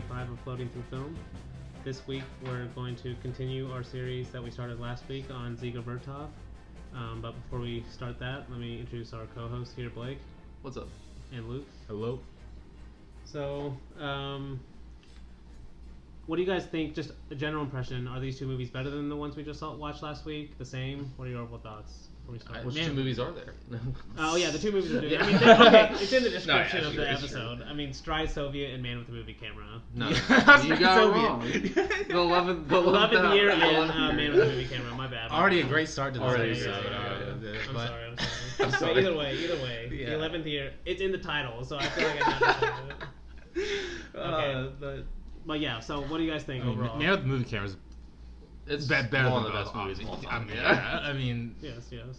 5 of Floating Through Film. This week we're going to continue our series that we started last week on Dziga Vertov. But before we start that, let me introduce our co-host here, Blake. What's up? And Luke. Hello. So, what do you guys think, just a general impression, are these two movies better than the ones we just watched last week? The same? What are your overall thoughts? Which two movies are there? Oh yeah, the two movies are doing. I mean, okay, it's in the description of the it's episode. true. I mean, Stride Soviet and Man with the Movie Camera. No, Yeah, you got it Soviet. wrong. The 11th Year and year. Man with the Movie Camera. My bad. Already a great start to the Already, episode. yeah. I'm But sorry. I'm So sorry. either way, Yeah. the 11th Year. It's in the title, so I feel like I have to say it. Okay. But yeah, so what do you guys think overall? Man with the Movie Camera is It's better one than of the best both, movies of all obviously. time. I mean, Yes. because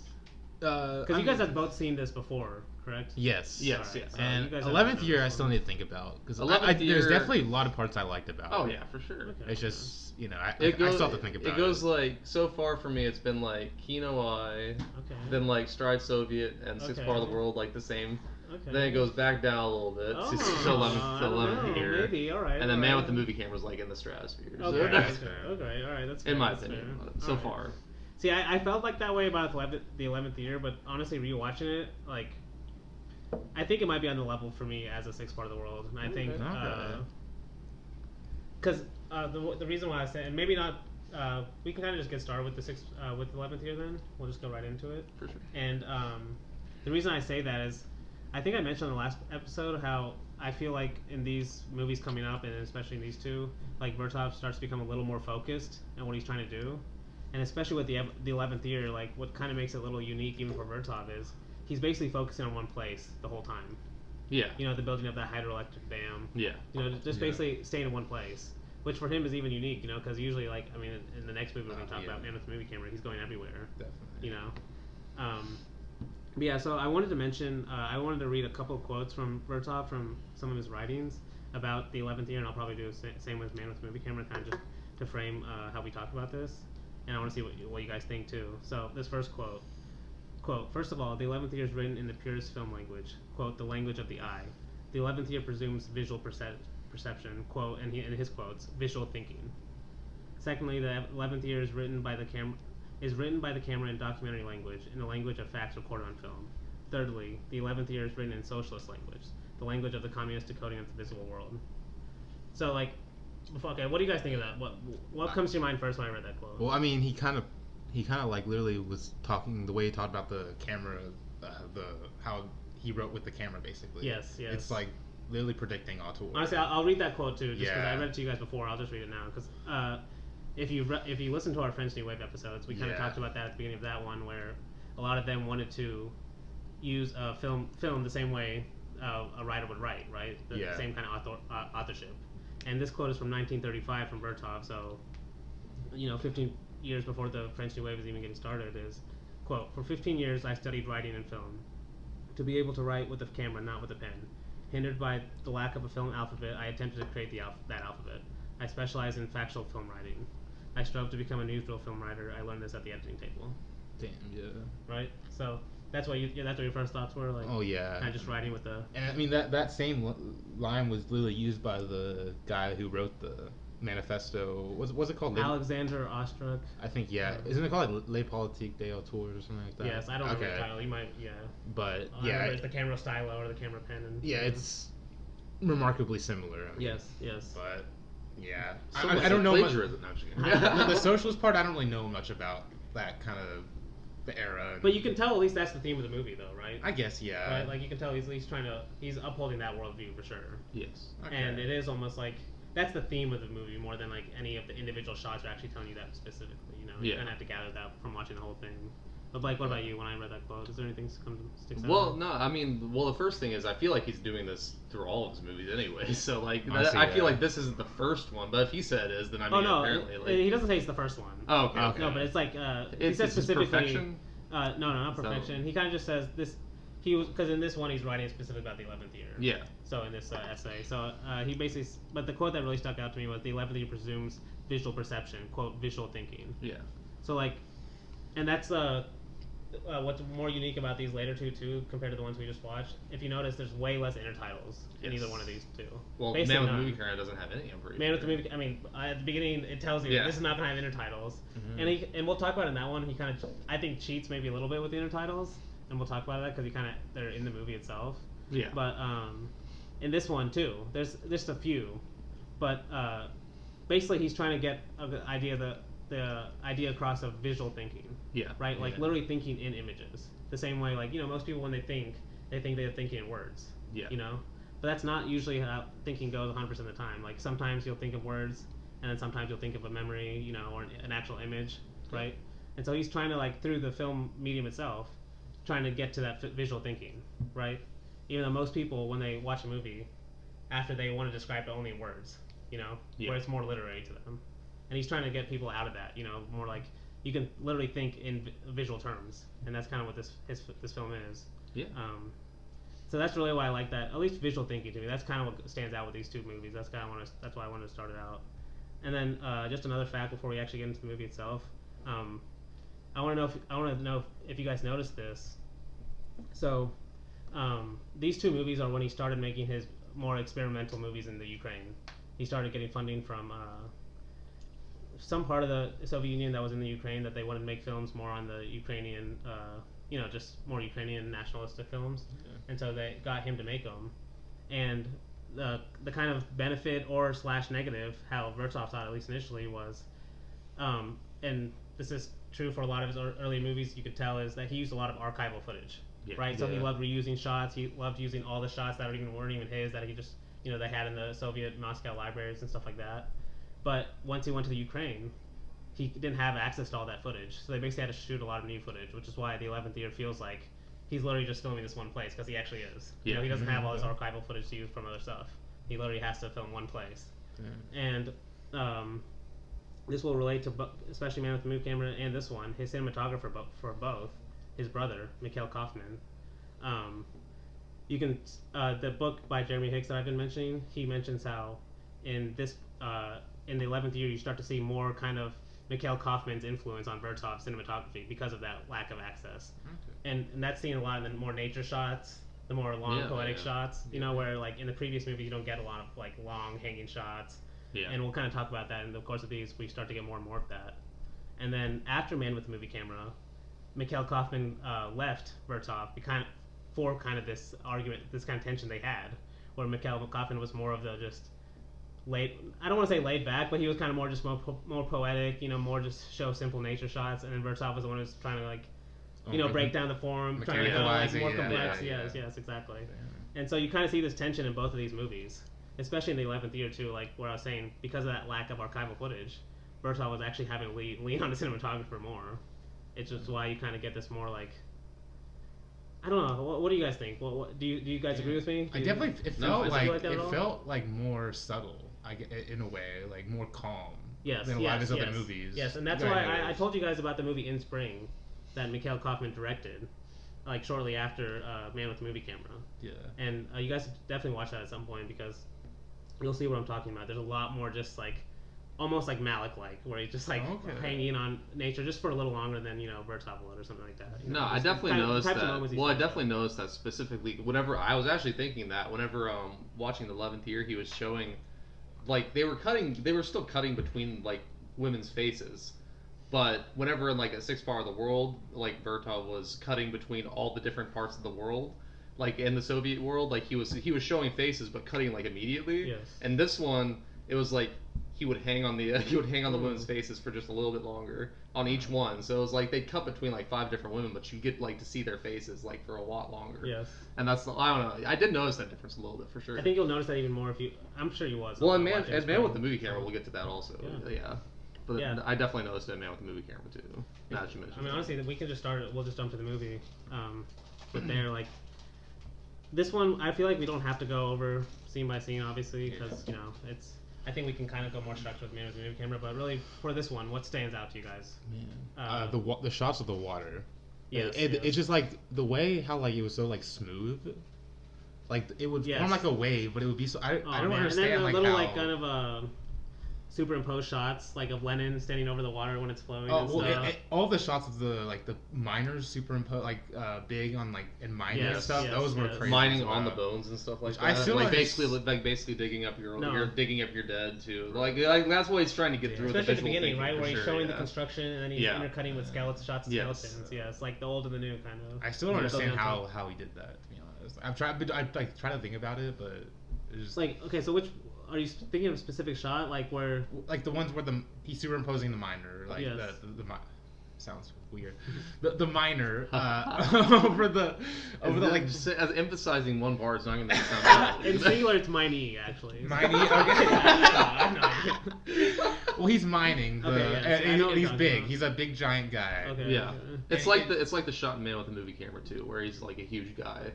Because you guys have both seen this before, correct? Yes. Yes, Alright, yes. so you And guys have 11th done Year, this I still one. need to think about because 11th there's Year- definitely a lot of parts I liked about Oh it. yeah, for sure. Okay. It's just I It goes, still have to think about it. It goes like so far for me. It's been like Kino Eye, Okay. then like Stride Soviet and Sixth Okay. Part of the World, like the same. Okay. Then it goes back down a little bit Oh, to I don't 11th know, Year, maybe. All right. and then all Man right. with the Movie Camera is like in the stratosphere. So Okay. that's fair. Okay. All right. That's fair. in my that's opinion, fair. so All right. far. See, I felt like that way about the 11th Year, but honestly, rewatching it, like, I think it might be on the level for me as a Sixth Part of the World, and I think, Okay. because the reason why I say, and maybe not, we can kind of just get started with with 11th Year. Then we'll just go right into it. For sure. And the reason I say that is, I think I mentioned in the last episode how I feel like in these movies coming up, and especially in these two, like Vertov starts to become a little more focused on what he's trying to do. And especially with the 11th Year, like what kind of makes it a little unique even for Vertov is he's basically focusing on one place the whole time. Yeah. You know, the building of that hydroelectric dam. Yeah. You know, just Yeah. basically staying in one place, which for him is even unique. You know, because usually, like, I mean, in the next movie we're going to talk Yeah. about, Man with the Movie Camera, he's going everywhere. Definitely. You know. But yeah, so I wanted to mention, I wanted to read a couple of quotes from Vertov from some of his writings about the 11th Year, and I'll probably do the same with Man with the Movie Camera, kind of just to frame how we talk about this. And I want to see what you guys think too. So this first quote, first of all, the 11th Year is written in the purest film language, quote, the language of the eye. The 11th Year presumes visual perception, quote, and in his quotes, visual thinking. Secondly, the 11th Year is written by the camera in documentary language, in the language of facts recorded on film. Thirdly, the 11th Year is written in socialist language, the language of the communist decoding of the visible world. So, like, okay, what do you guys think of that? What comes to your mind first when I read that quote? Well, I mean, he kind of like literally was talking the way he talked about the camera, how he wrote with the camera basically. Yes. It's like literally predicting auteur. Honestly, I'll read that quote too, just because Yeah. I read it to you guys before. I'll just read it now, because if you listen to our French New Wave episodes, we kind of Yeah. talked about that at the beginning of that one, where a lot of them wanted to use film the same way a writer would write, right? The Yeah. same kind of authorship. And this quote is from 1935 from Vertov, so 15 years before the French New Wave is even getting started. Is quote, "For 15 years I studied writing and film. To be able to write with a camera, not with a pen. Hindered by the lack of a film alphabet, I attempted to create that alphabet. I specialize in factual film writing. I strove to become a neutral film writer. I learned this at the editing table." Damn, yeah. Right? So that's what your first thoughts were, like, Oh yeah. kind of just writing with the... And I mean that same line was literally used by the guy who wrote the manifesto. What's it called? Alexander Ostrog. I think yeah. Isn't it called like Les Politiques des Auteurs or something like that? Yes, I don't remember the title. You might, yeah. But I remember it's the camera stylo or the camera pen. And, yeah, it's remarkably similar. I mean, Yes. But yeah, So I don't know much. plagiarism. No, I'm just kidding. The socialist part, I don't really know much about that kind of the era. But you can tell at least that's the theme of the movie, though, right? I guess yeah. Right, like you can tell he's at least he's upholding that worldview for sure. Yes. Okay. And it is almost like that's the theme of the movie more than like any of the individual shots are actually telling you that specifically. You know, you Yeah. kind of have to gather that from watching the whole thing. But Blake, what about you? When I read that quote, is there anything sticks out? Well, no, I mean, the first thing is I feel like he's doing this through all of his movies anyway. So like, Honestly, I feel yeah. like this isn't the first one, but if he said it is, then I mean, apparently, like, he doesn't say it's the first one. oh, okay, Okay. No, but it's like he It's says his specifically. perfection. No, not perfection. So- He kind of just says this. He was because in this one he's writing specifically about the 11th year. Yeah. So in this essay, so he basically, but the quote that really stuck out to me was the 11th year presumes visual perception, quote, visual thinking. Yeah. So like, and that's what's more unique about these later two too compared to the ones we just watched, if you notice, there's way less intertitles in either one of these two. Well, Basically Man with the none. Movie Camera doesn't have any, I'm pretty Man with sure. the Movie, I mean, at the beginning it tells you this is not gonna have intertitles, and we'll talk about it in that one. He kind of, I think, cheats maybe a little bit with the intertitles, and we'll talk about that because they're in the movie itself. Yeah. But in this one too, there's just a few, but basically he's trying to get the idea across of visual thinking. Yeah. Right, like Yeah. literally thinking in images. The same way, like, most people when they think they're thinking in words. Yeah. But that's not usually how thinking goes 100% of the time. Like sometimes you'll think of words, and then sometimes you'll think of a memory, or an actual image, right? And so he's trying to, like, through the film medium itself, trying to get to that visual thinking, right? Even though most people, when they watch a movie, after they want to describe it only in words, where it's more literary to them. And he's trying to get people out of that, more like you can literally think in visual terms, and that's kind of what this film is. Yeah. So that's really why I like that. At least visual thinking to me. That's kind of what stands out with these two movies. That's why I wanted to start it out. And then just another fact before we actually get into the movie itself. I want to know if you guys noticed this. So these two movies are when he started making his more experimental movies in the Ukraine. He started getting funding from some part of the Soviet Union that was in the Ukraine that they wanted to make films more on the Ukrainian, just more Ukrainian nationalistic films, and so they got him to make them. And the kind of benefit or / negative, how Vertov thought at least initially was, and this is true for a lot of his early movies, you could tell, is that he used a lot of archival footage, right? So he loved reusing shots. He loved using all the shots that weren't even his, that he just they had in the Soviet Moscow libraries and stuff like that. But once he went to the Ukraine, he didn't have access to all that footage, so they basically had to shoot a lot of new footage, which is why the 11th Year feels like he's literally just filming this one place, because he actually is. He doesn't have all this archival footage to use from other stuff. He literally has to film one place. And this will relate to especially Man with the Movie Camera and this one. His cinematographer for both, his brother Mikhail Kaufman. You can the book by Jeremy Hicks that I've been mentioning. He mentions how in this in the 11th Year you start to see more kind of Mikhail Kaufman's influence on Vertov's cinematography because of that lack of access. And that's seen a lot in the more nature shots, the more long poetic shots. Where like in the previous movie you don't get a lot of like long hanging shots. Yeah. And we'll kind of talk about that in the course of these. We start to get more and more of that. And then after Man with the Movie Camera, Mikhail Kaufman left Vertov for kind of this argument, this kind of tension they had, where Mikhail Kaufman was more of the just I don't want to say laid back, but he was kind of more just more poetic, more just show simple nature shots, and then Vertov was the one who was trying to like, break down the form, trying to like more complex. Yes, exactly. Yeah. And so you kind of see this tension in both of these movies, especially in the 11th Year too, like where I was saying, because of that lack of archival footage, Vertov was actually having to lean on the cinematographer more. It's just why you kind of get this more like, I don't know. What do you guys think? Do you guys agree with me? It felt like more subtle, in a way, like more calm. Than a lot of his other movies. Yes, and that's why I told you guys about the movie In Spring that Mikhail Kaufman directed, like shortly after Man with the Movie Camera. Yeah. And you guys definitely watch that at some point because you'll see what I'm talking about. There's a lot more just like almost like Malick-like, where he's just like hanging on nature just for a little longer than Vertov would or something like that. No, I definitely noticed that. Well, I definitely noticed that specifically. Whenever I was actually thinking that, whenever watching the 11th Year, he was showing, like they were still cutting between like women's faces, but whenever in like a sixth part of the world, like Vertov was cutting between all the different parts of the world, like in the Soviet world, like he was showing faces but cutting like immediately. Yes. And this one, it was like he would hang on the women's faces for just a little bit longer on each one. So it was like they'd cut between like 5 different women, but you get like to see their faces like for a lot longer. Yes. And that's, I don't know. I did notice that difference a little bit for sure. I think you'll notice that even more if you. I'm sure you was. Well, and Man with the Movie Camera, we'll get to that also. Yeah. But I definitely noticed it in Man with the Movie Camera too. Now that you mentioned. I mean, honestly, we can just start. We'll just jump to the movie. But they're like. This one, I feel like we don't have to go over scene by scene, obviously, because it's. I think we can kind of go more structured with Man with the Movie Camera, but really for this one, what stands out to you guys? The shots of the water. Yes, it's just like the way how like it was so like smooth, like it would form like a wave, but it would be so. I don't understand and then like little how like kind of superimposed shots like of Lenin standing over the water when it's flowing. All the shots of the miners superimposed big on in mining and stuff. Those were crazy. Mining on the bones and stuff like that. I still basically digging up you're digging up your dead too. Like that's what he's trying to get through. Especially at the beginning, right, where he's showing the construction and then he's intercutting with shots of skeletons. Yeah, it's like the old and the new kind of. I still don't understand how he did that. To be honest, I try to think about it, but it's just okay. So which are you thinking of a specific shot, where the ones where he's superimposing the miner, the sounds weird. The miner over the just as emphasizing one part is not gonna make it sound bad. In singular, it's miney actually. Miney, okay. I have no idea. Well, he's mining, and he's big. He's a big giant guy. Okay. Yeah, it's like the shot in Man with the Movie Camera too, where he's like a huge guy.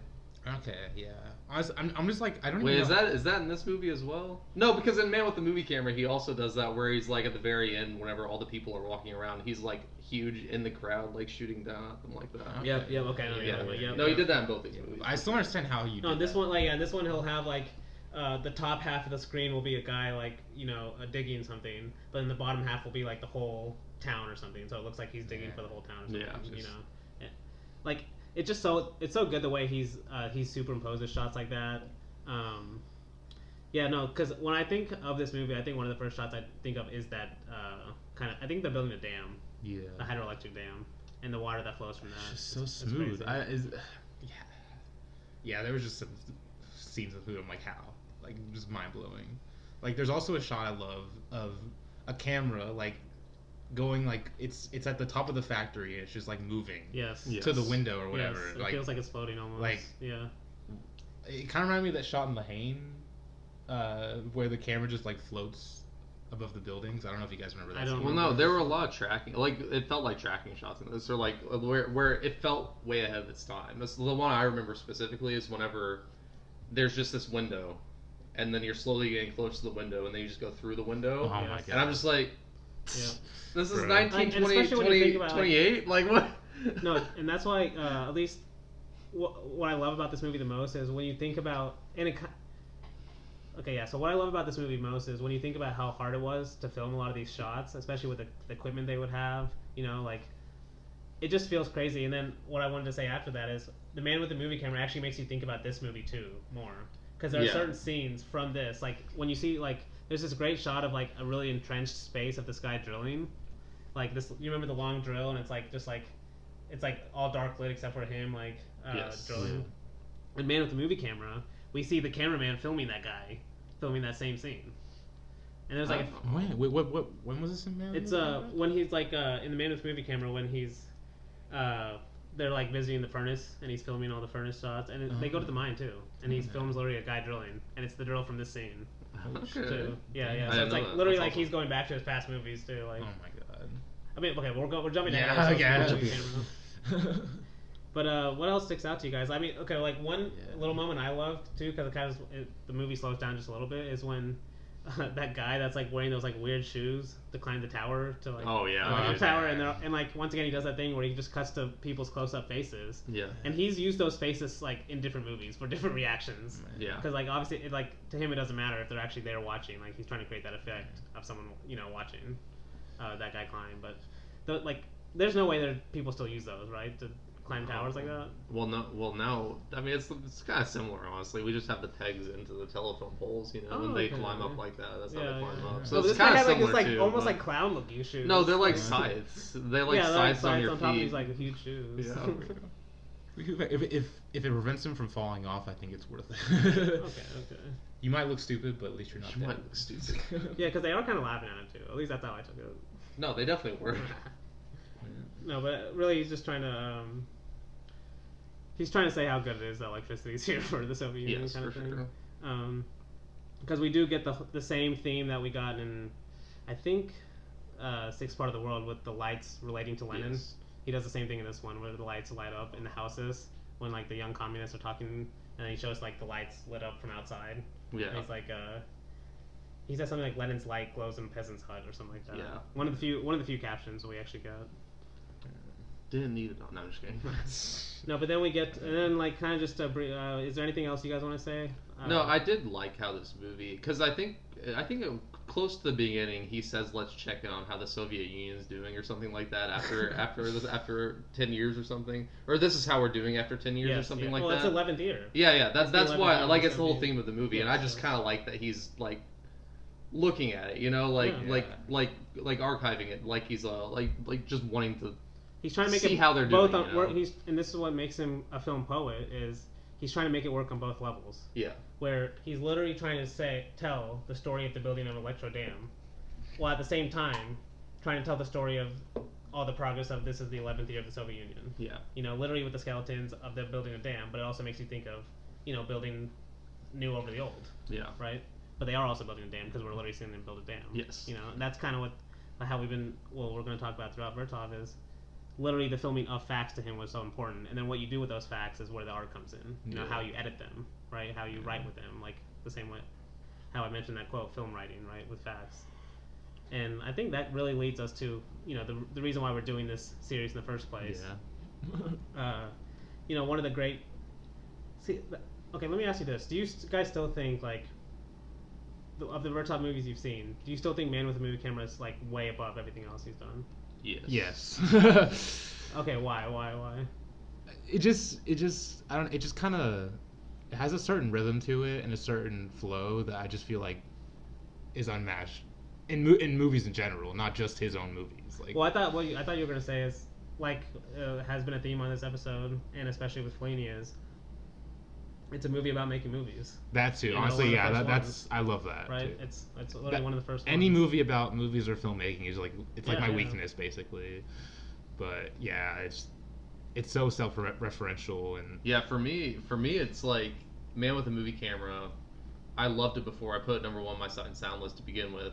Okay, yeah. I'm just I don't. Wait, even know. is that in this movie as well? No, because in Man with the Movie Camera, he also does that where he's at the very end, whenever all the people are walking around, he's huge in the crowd, shooting down at them like that. Okay. Yep. Okay. No, he did that in both these movies. I still understand how you. No, this one, this one he'll have the top half of the screen will be a guy digging something, but then the bottom half will be the whole town or something. So it looks like he's digging for the whole town. Or something, It's just it's so good the way he superimposes shots like that. Because when I think of this movie, I think one of the first shots I think of is that I think they're building a dam, the hydroelectric dam, and the water that flows from that. It's just so smooth. There was just some scenes of food. I'm how, just mind blowing. There's also a shot I love of a camera going it's at the top of the factory and it's just moving to the window or whatever. It feels like it's floating almost. It kind of reminded me of that shot in Lahane where the camera just floats above the buildings. I don't know if you guys remember that. No, there were a lot of tracking. It felt like tracking shots in this, or where it felt way ahead of its time. That's the one I remember specifically is whenever there's just this window, and then you're slowly getting close to the window, and then you just go through the window. Oh my god! And I'm just this is 1928. What? No, and that's why at least what I love about this movie the most is when you think about so what I love about this movie most is when you think about how hard it was to film a lot of these shots, especially with the equipment they would have. It just feels crazy. And then what I wanted to say after that is the Man with the Movie Camera actually makes you think about this movie too more, because there are certain scenes from this, when you see there's this great shot of a really entrenched space of this guy drilling, this. You remember the long drill, and it's it's all dark lit except for him drilling. In Man with the Movie Camera, we see the cameraman filming that guy, filming that same scene. And there's when was this in Man? It's when he's in the Man with the Movie Camera when he's they're visiting the furnace and he's filming all the furnace shots, and they go to the mine too, and he films literally a guy drilling, and it's the drill from this scene. Too. Yeah. So it's literally awesome. He's going back to his past movies too. Oh my god. I mean, okay, we're jumping ahead. But what else sticks out to you guys? I mean, okay, one little moment I loved too, because the movie slows down just a little bit, is when that guy that's wearing those weird shoes to climb the tower to the tower, and once again he does that thing where he just cuts to people's close-up faces. Yeah. And he's used those faces in different movies for different reactions. Yeah. Because obviously to him it doesn't matter if they're actually there watching. He's trying to create that effect of someone watching that guy climb. But there's no way that people still use those, right? To climb towers like that? Well, now, I mean, it's kind of similar, honestly. We just have the pegs into the telephone poles, when they climb up like that. That's how they climb up. So it's kind of similar, too. Almost like clown-looking shoes. No, they're scythes. They're scythes on your feet. On top of these, huge shoes. Yeah. If it prevents him from falling off, I think it's worth it. Okay. You might look stupid, but at least you're not dead. You might look stupid. Yeah, because they are kind of laughing at him, too. At least that's how I took it. No, they definitely were. No, but really he's just trying to... He's trying to say how good it is that electricity is here for the Soviet Union kind of thing. Sure. Because we do get the same theme that we got in, I think, Sixth Part of the World with the lights relating to Lenin. Yes. He does the same thing in this one where the lights light up in the houses when the young communists are talking, and then he shows the lights lit up from outside. Yeah. And he's he says something like Lenin's light glows in peasant's hut or something like that. Yeah. One of the few captions we actually got. Didn't need it. No, I'm just kidding. No, but then we get, and then kind of just is there anything else you guys want to say? No, I did like how this movie, because I think close to the beginning, he says, "Let's check in on how the Soviet Union is doing," or something like that. After 10 years or something, or this is how we're doing after 10 years or something like that. Well, it's 11th year. Yeah. That's why it's the whole theme of the movie, and I just kind of like that he's like looking at it, like archiving it, like he's like just wanting to. He's trying to make see it how they're both doing. And this is what makes him a film poet is. He's trying to make it work on both levels. Yeah. Where he's literally trying to tell the story of the building of Electro Dam, while at the same time trying to tell the story of all the progress of this is the 11th year of the Soviet Union. Yeah. Literally with the skeletons of the building a dam, but it also makes you think of, building new over the old. Yeah. Right? But they are also building a dam because we're literally seeing them build a dam. Yes. And that's kind of how we're going to talk about throughout Vertov is literally the filming of facts to him was so important, and then what you do with those facts is where the art comes in. How you edit them, right? How you write with them, like the same way how I mentioned that quote, film writing, right, with facts. And I think that really leads us to the reason why we're doing this series in the first place. One of the great. Okay, let me ask you this: do you guys still think of the Vertov movies you've seen? Do you still think Man with a Movie Camera is like way above everything else he's done? Yes. Okay, why? It just kind of it has a certain rhythm to it and a certain flow that I just feel like is unmatched in movies in general, not just his own movies. Well, I thought you were gonna say is has been a theme on this episode, and especially with Fellini is. It's a movie about making movies. That too, honestly, that's I love that. Right, too. It's literally one of the first. Any movie about movies or filmmaking is my weakness basically, but yeah, it's so self-referential and for me it's like Man with a Movie Camera. I loved it before. I put it number one on my sound list to begin with.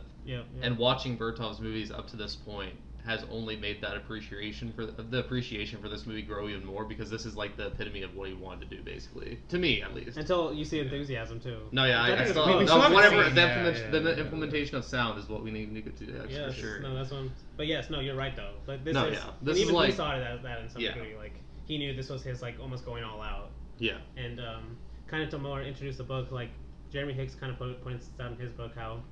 And watching Vertov's movies up to this point has only made that appreciation for this movie grow even more, because this is like the epitome of what he wanted to do, basically, to me at least. Until you see Enthusiasm too. No, I still the implementation of sound is what we need to do. For sure. No, that's one. But yes, no, you're right though. Like this this even is he saw it that in some degree. Like he knew this was his almost going all out. Yeah. And kind of to more introduce the book, like Jeremy Hicks kind of points out in his book how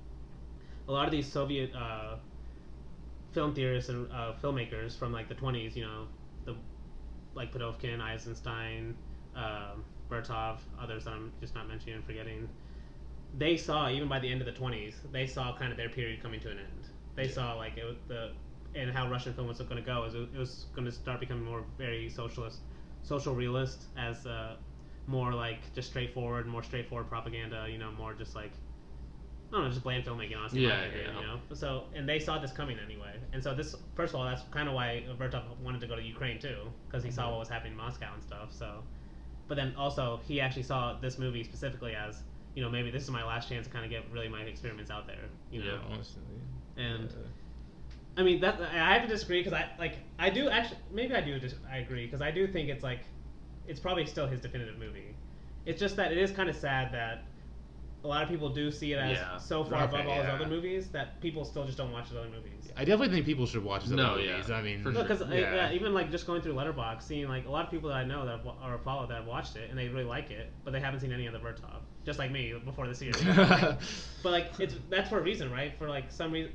a lot of these Soviet film theorists and filmmakers from the 20s, like Podovkin, Eisenstein, Vertov, others that I'm just not mentioning and forgetting, they saw, even by the end of the 20s, they saw kind of their period coming to an end. They saw and how Russian film was going to go, it was going to start becoming more very social realist, as more just straightforward propaganda, more just I don't know, just bland filmmaking, honestly. So, and they saw this coming anyway. And so this, first of all, that's kind of why Vertov wanted to go to Ukraine too, because he saw what was happening in Moscow and stuff. So, but then also he actually saw this movie specifically as, maybe this is my last chance to kind of get really my experiments out there. Honestly. And I mean that I have to disagree because I do actually I agree because I do think it's probably still his definitive movie. It's just that it is kind of sad that a lot of people do see it as so far above all his other movies that people still just don't watch his other movies. I definitely think people should watch his other movies. I mean, because even just going through Letterboxd, seeing a lot of people that I know that follow that have watched it and they really like it, but they haven't seen any of the Vertov, just like me before the series. But that's for a reason, right? For some reason,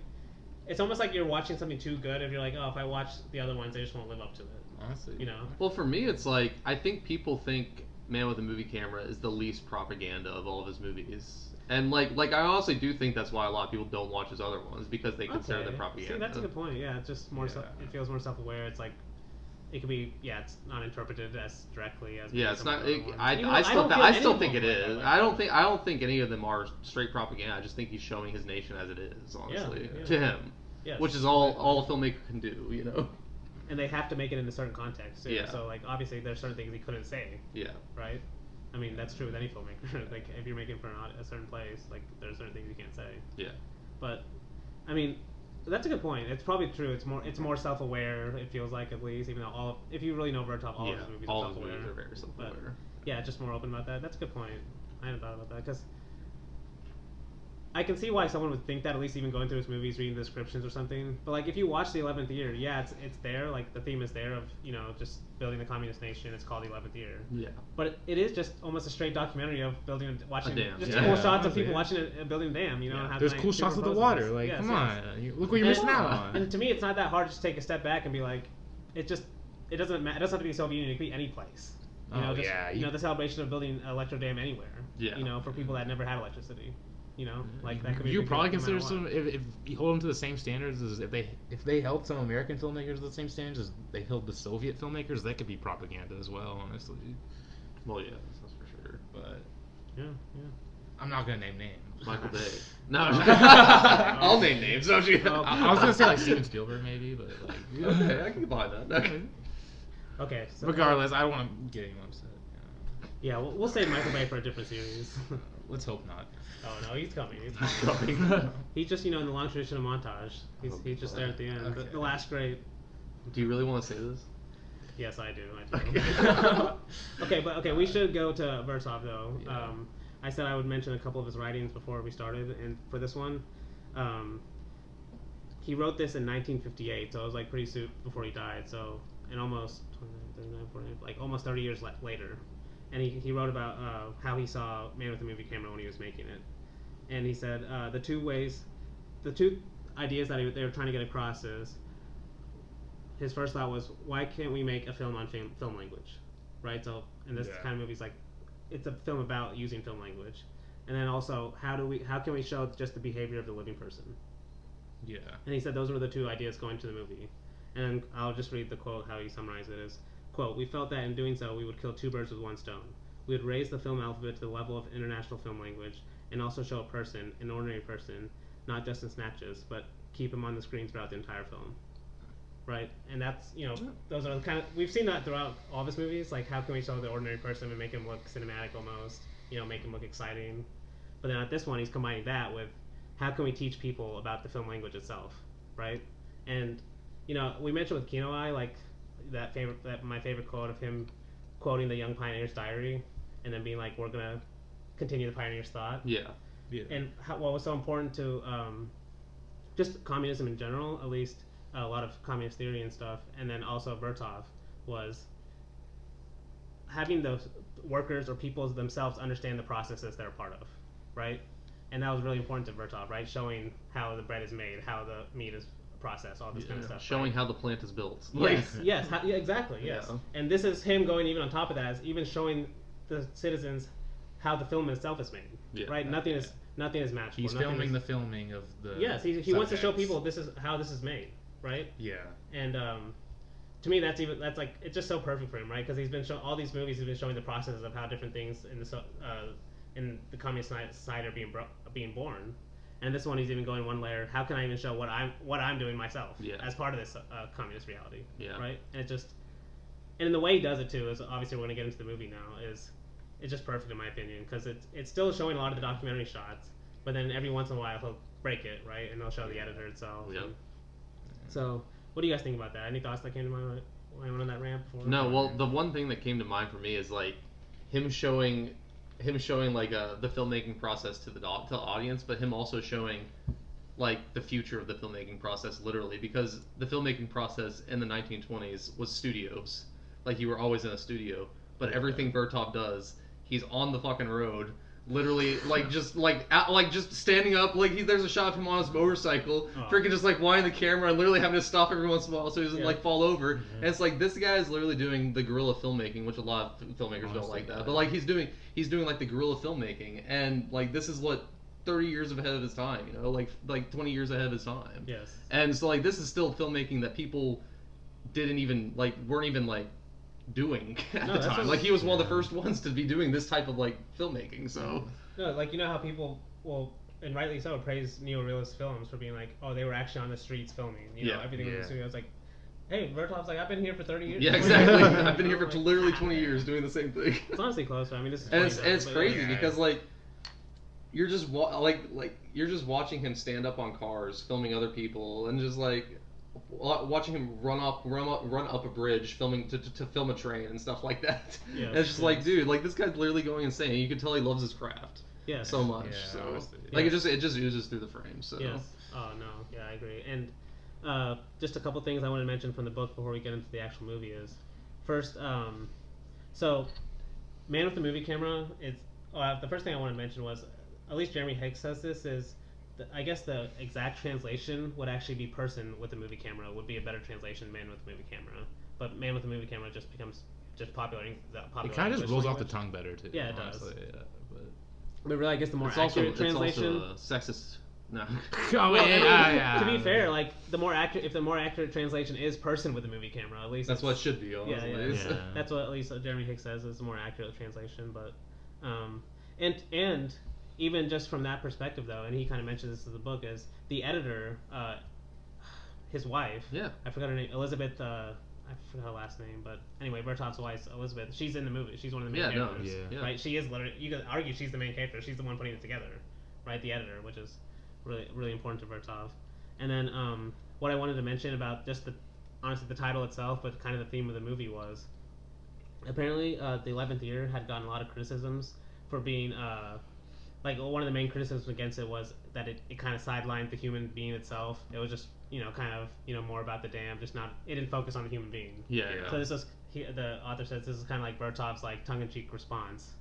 it's almost like you're watching something too good. If you're if I watch the other ones, I just won't live up to it. Honestly, Well, for me, it's I think people think Man with a Movie Camera is the least propaganda of all of his movies, and I honestly do think that's why a lot of people don't watch his other ones, because they consider them propaganda. See, that's a good point. Yeah, it's just more. It feels more self-aware. It's it could be. Yeah, it's not interpreted as directly as. Yeah, it's not. I still think it is. I don't think any of them are straight propaganda. I just think he's showing his nation as it is, honestly, to him, which is all a filmmaker can do, And they have to make it in a certain context too. Yeah. So obviously there's certain things he couldn't say. Yeah. Right. I mean that's true with any filmmaker. If you're making for a certain place, there's certain things you can't say. Yeah. But, I mean, that's a good point. It's probably true. It's more self-aware. It feels like, at least, even though if you really know Vertov, all of his movies are self-aware. All his movies are very self-aware. But, yeah, just more open about that. That's a good point. I hadn't thought about that because I can see why someone would think that, at least even going through his movies, reading the descriptions or something. But like, if you watch the 11th Year, yeah, it's there. Like the theme is there of just building the communist nation. It's called the 11th Year. Yeah. But it is just almost a straight documentary of watching a dam. Just cool shots of people watching it, building a dam. How there's cool shots of the water. Like, come on, look what you're missing out on. And to me, it's not that hard to just take a step back and be like, it doesn't matter. It doesn't have to be Soviet Union. It could be any place. The celebration of building an electro dam anywhere. Yeah. For people that never had electricity. Like that could be. You probably consider some if you hold them to the same standards as if they held some American filmmakers to the same standards as they held the Soviet filmmakers, that could be propaganda as well, honestly. Well, yeah, that's for sure. But yeah. I'm not gonna name names. Michael Bay. No, I'll name names. Don't you? I was gonna say like Steven Spielberg maybe, but like okay, I can buy that. Okay. Okay. So regardless, I don't want to get anyone upset. Yeah, we'll save Michael Bay for a different series. Let's hope not. Oh no, he's coming. He's coming. He's just in the long tradition of montage. He's just there at the end. Okay. The last great. Do you really want to say this? Yes, I do. Okay, we should go to Vertov though. Yeah. I said I would mention a couple of his writings before we started, and for this one, he wrote this in 1958, so it was like pretty soon before he died. So, and almost 39, 49, like almost 30 years later. And he wrote about how he saw Man with a Movie Camera when he was making it. And he said the two ideas that they were trying to get across is, his first thought was, why can't we make a film on film language, right? So in this kind of movie, it's a film about using film language. And then also, how can we show just the behavior of the living person? Yeah. And he said those were the two ideas going to the movie. And I'll just read the quote, how he summarized it is, quote, "We felt that in doing so, we would kill two birds with one stone. We would raise the film alphabet to the level of international film language, and also show a person, an ordinary person, not just in snatches, but keep him on the screen throughout the entire film." Right? And that's, those are kind of, we've seen that throughout all of his movies, like how can we show the ordinary person and make him look cinematic almost, make him look exciting. But then at this one, he's combining that with how can we teach people about the film language itself, right? And, we mentioned with Kino Eye, like, my favorite quote of him quoting the young pioneer's diary and then being like, we're gonna continue the pioneer's thought. Yeah. And what was so important to just communism in general, at least a lot of communist theory and stuff, and then also Vertov, was having the workers or people themselves understand the processes they're part of, right? And that was really important to Vertov, right? Showing how the bread is made, how the meat is processed, all this kind of stuff. Showing how the plant is built. Yes, exactly, yes. Yeah. And this is him going even on top of that, is even showing the citizens how the film itself is made, right? Nothing is matched. He's filming the filming of the. Yes, he wants to show people this is how this is made, right? Yeah. And to me, that's like, it's just so perfect for him, right? Because he's been all these movies, he's been showing the processes of how different things in the communist society are being born. And this one, he's even going one layer. How can I even show what I'm doing myself as part of this communist reality? Yeah. Right. And and the way he does it too is, obviously we're going to get into the movie now, it's just perfect in my opinion, because it's still showing a lot of the documentary shots, but then every once in a while he'll break it, right, and he'll show the editor itself. Yeah. So what do you guys think about that? Any thoughts that came to mind when I went on that rant before? No. Well, the one thing that came to mind for me is like him showing like the filmmaking process to the audience, but him also showing like the future of the filmmaking process, literally, because the filmmaking process in the 1920s was studios. Like, you were always in a studio, but everything Vertov does, he's on the fucking road, literally, like just standing up, like there's a shot of him on his motorcycle, freaking just like winding the camera and literally having to stop every once in a while so he doesn't like fall over. And it's like, this guy is literally doing the guerrilla filmmaking, which a lot of filmmakers don't like that, but like he's doing like the guerrilla filmmaking, and like this is what 30 years ahead of his time, like 20 years ahead of his time. Yes. And so like this is still filmmaking that people weren't even doing at the time. Like, he was one of the first ones to be doing this type of like filmmaking. So no, like, how people will, and rightly so, praise neorealist films for being like, oh, they were actually on the streets filming, everything was in the studio. It's like, hey, Vertov's like, I've been here for 30 years. Yeah, exactly. I've been here for literally 20 years doing the same thing. It's honestly close. I mean, this is and it's crazy because like you're just you're just watching him stand up on cars, filming other people, and just like watching him run up a bridge, filming to film a train and stuff like that. Yes, and it's just like, dude, like, this guy's literally going insane. You can tell he loves his craft. Yeah. So much. Yeah, so honestly. like it just oozes through the frame. So. Yes. Oh no. Yeah, I agree. And just a couple things I want to mention from the book before we get into the actual movie is, first, so Man with the Movie Camera. It's the first thing I want to mention was, at least Jeremy Hicks says this is. I guess the exact translation would actually be person with a movie camera would be a better translation, man with a movie camera. But man with a movie camera just becomes just popular. It kind of just rolls off the tongue better too. Yeah, it honestly. does. Yeah, but really, I guess the more accurate translation. It's also sexist. No. To be fair, like if the more accurate translation is person with a movie camera, at least that's what it should be. Honestly. Yeah. That's what at least Jeremy Hicks says is the more accurate translation. But and even just from that perspective, though, and he kind of mentions this in the book, is the editor, his wife. Yeah. I forgot her name, Elizabeth. I forgot her last name, but anyway, Vertov's wife, Elizabeth. She's in the movie. She's one of the main characters. Right. She is literally. You could argue she's the main character. She's the one putting it together, right? The editor, which is really really important to Vertov. And then what I wanted to mention about just honestly the title itself, but kind of the theme of the movie was apparently the 11th Year had gotten a lot of criticisms for being. Like one of the main criticisms against it was that it kind of sidelined the human being itself. It was just kind of more about the dam, just not. It didn't focus on the human being. Yeah. So this was the author says this is kind of like Vertov's like tongue-in-cheek response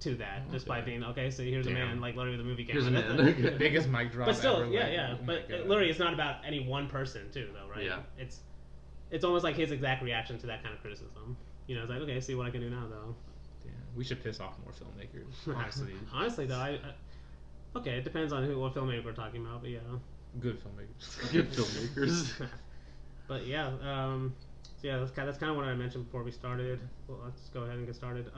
to that, just by being so here's a man like literally with a movie camera. Here's a man. The biggest mic drop. But still, ever, but literally, it's not about any one person too, though, right? Yeah. It's almost like his exact reaction to that kind of criticism. It's like see what I can do now, though. We should piss off more filmmakers, honestly. Honestly, though, it depends on what filmmaker we're talking about, but yeah. Good filmmakers. Good filmmakers. But yeah, that's kind of what I mentioned before we started. Well, let's go ahead and get started.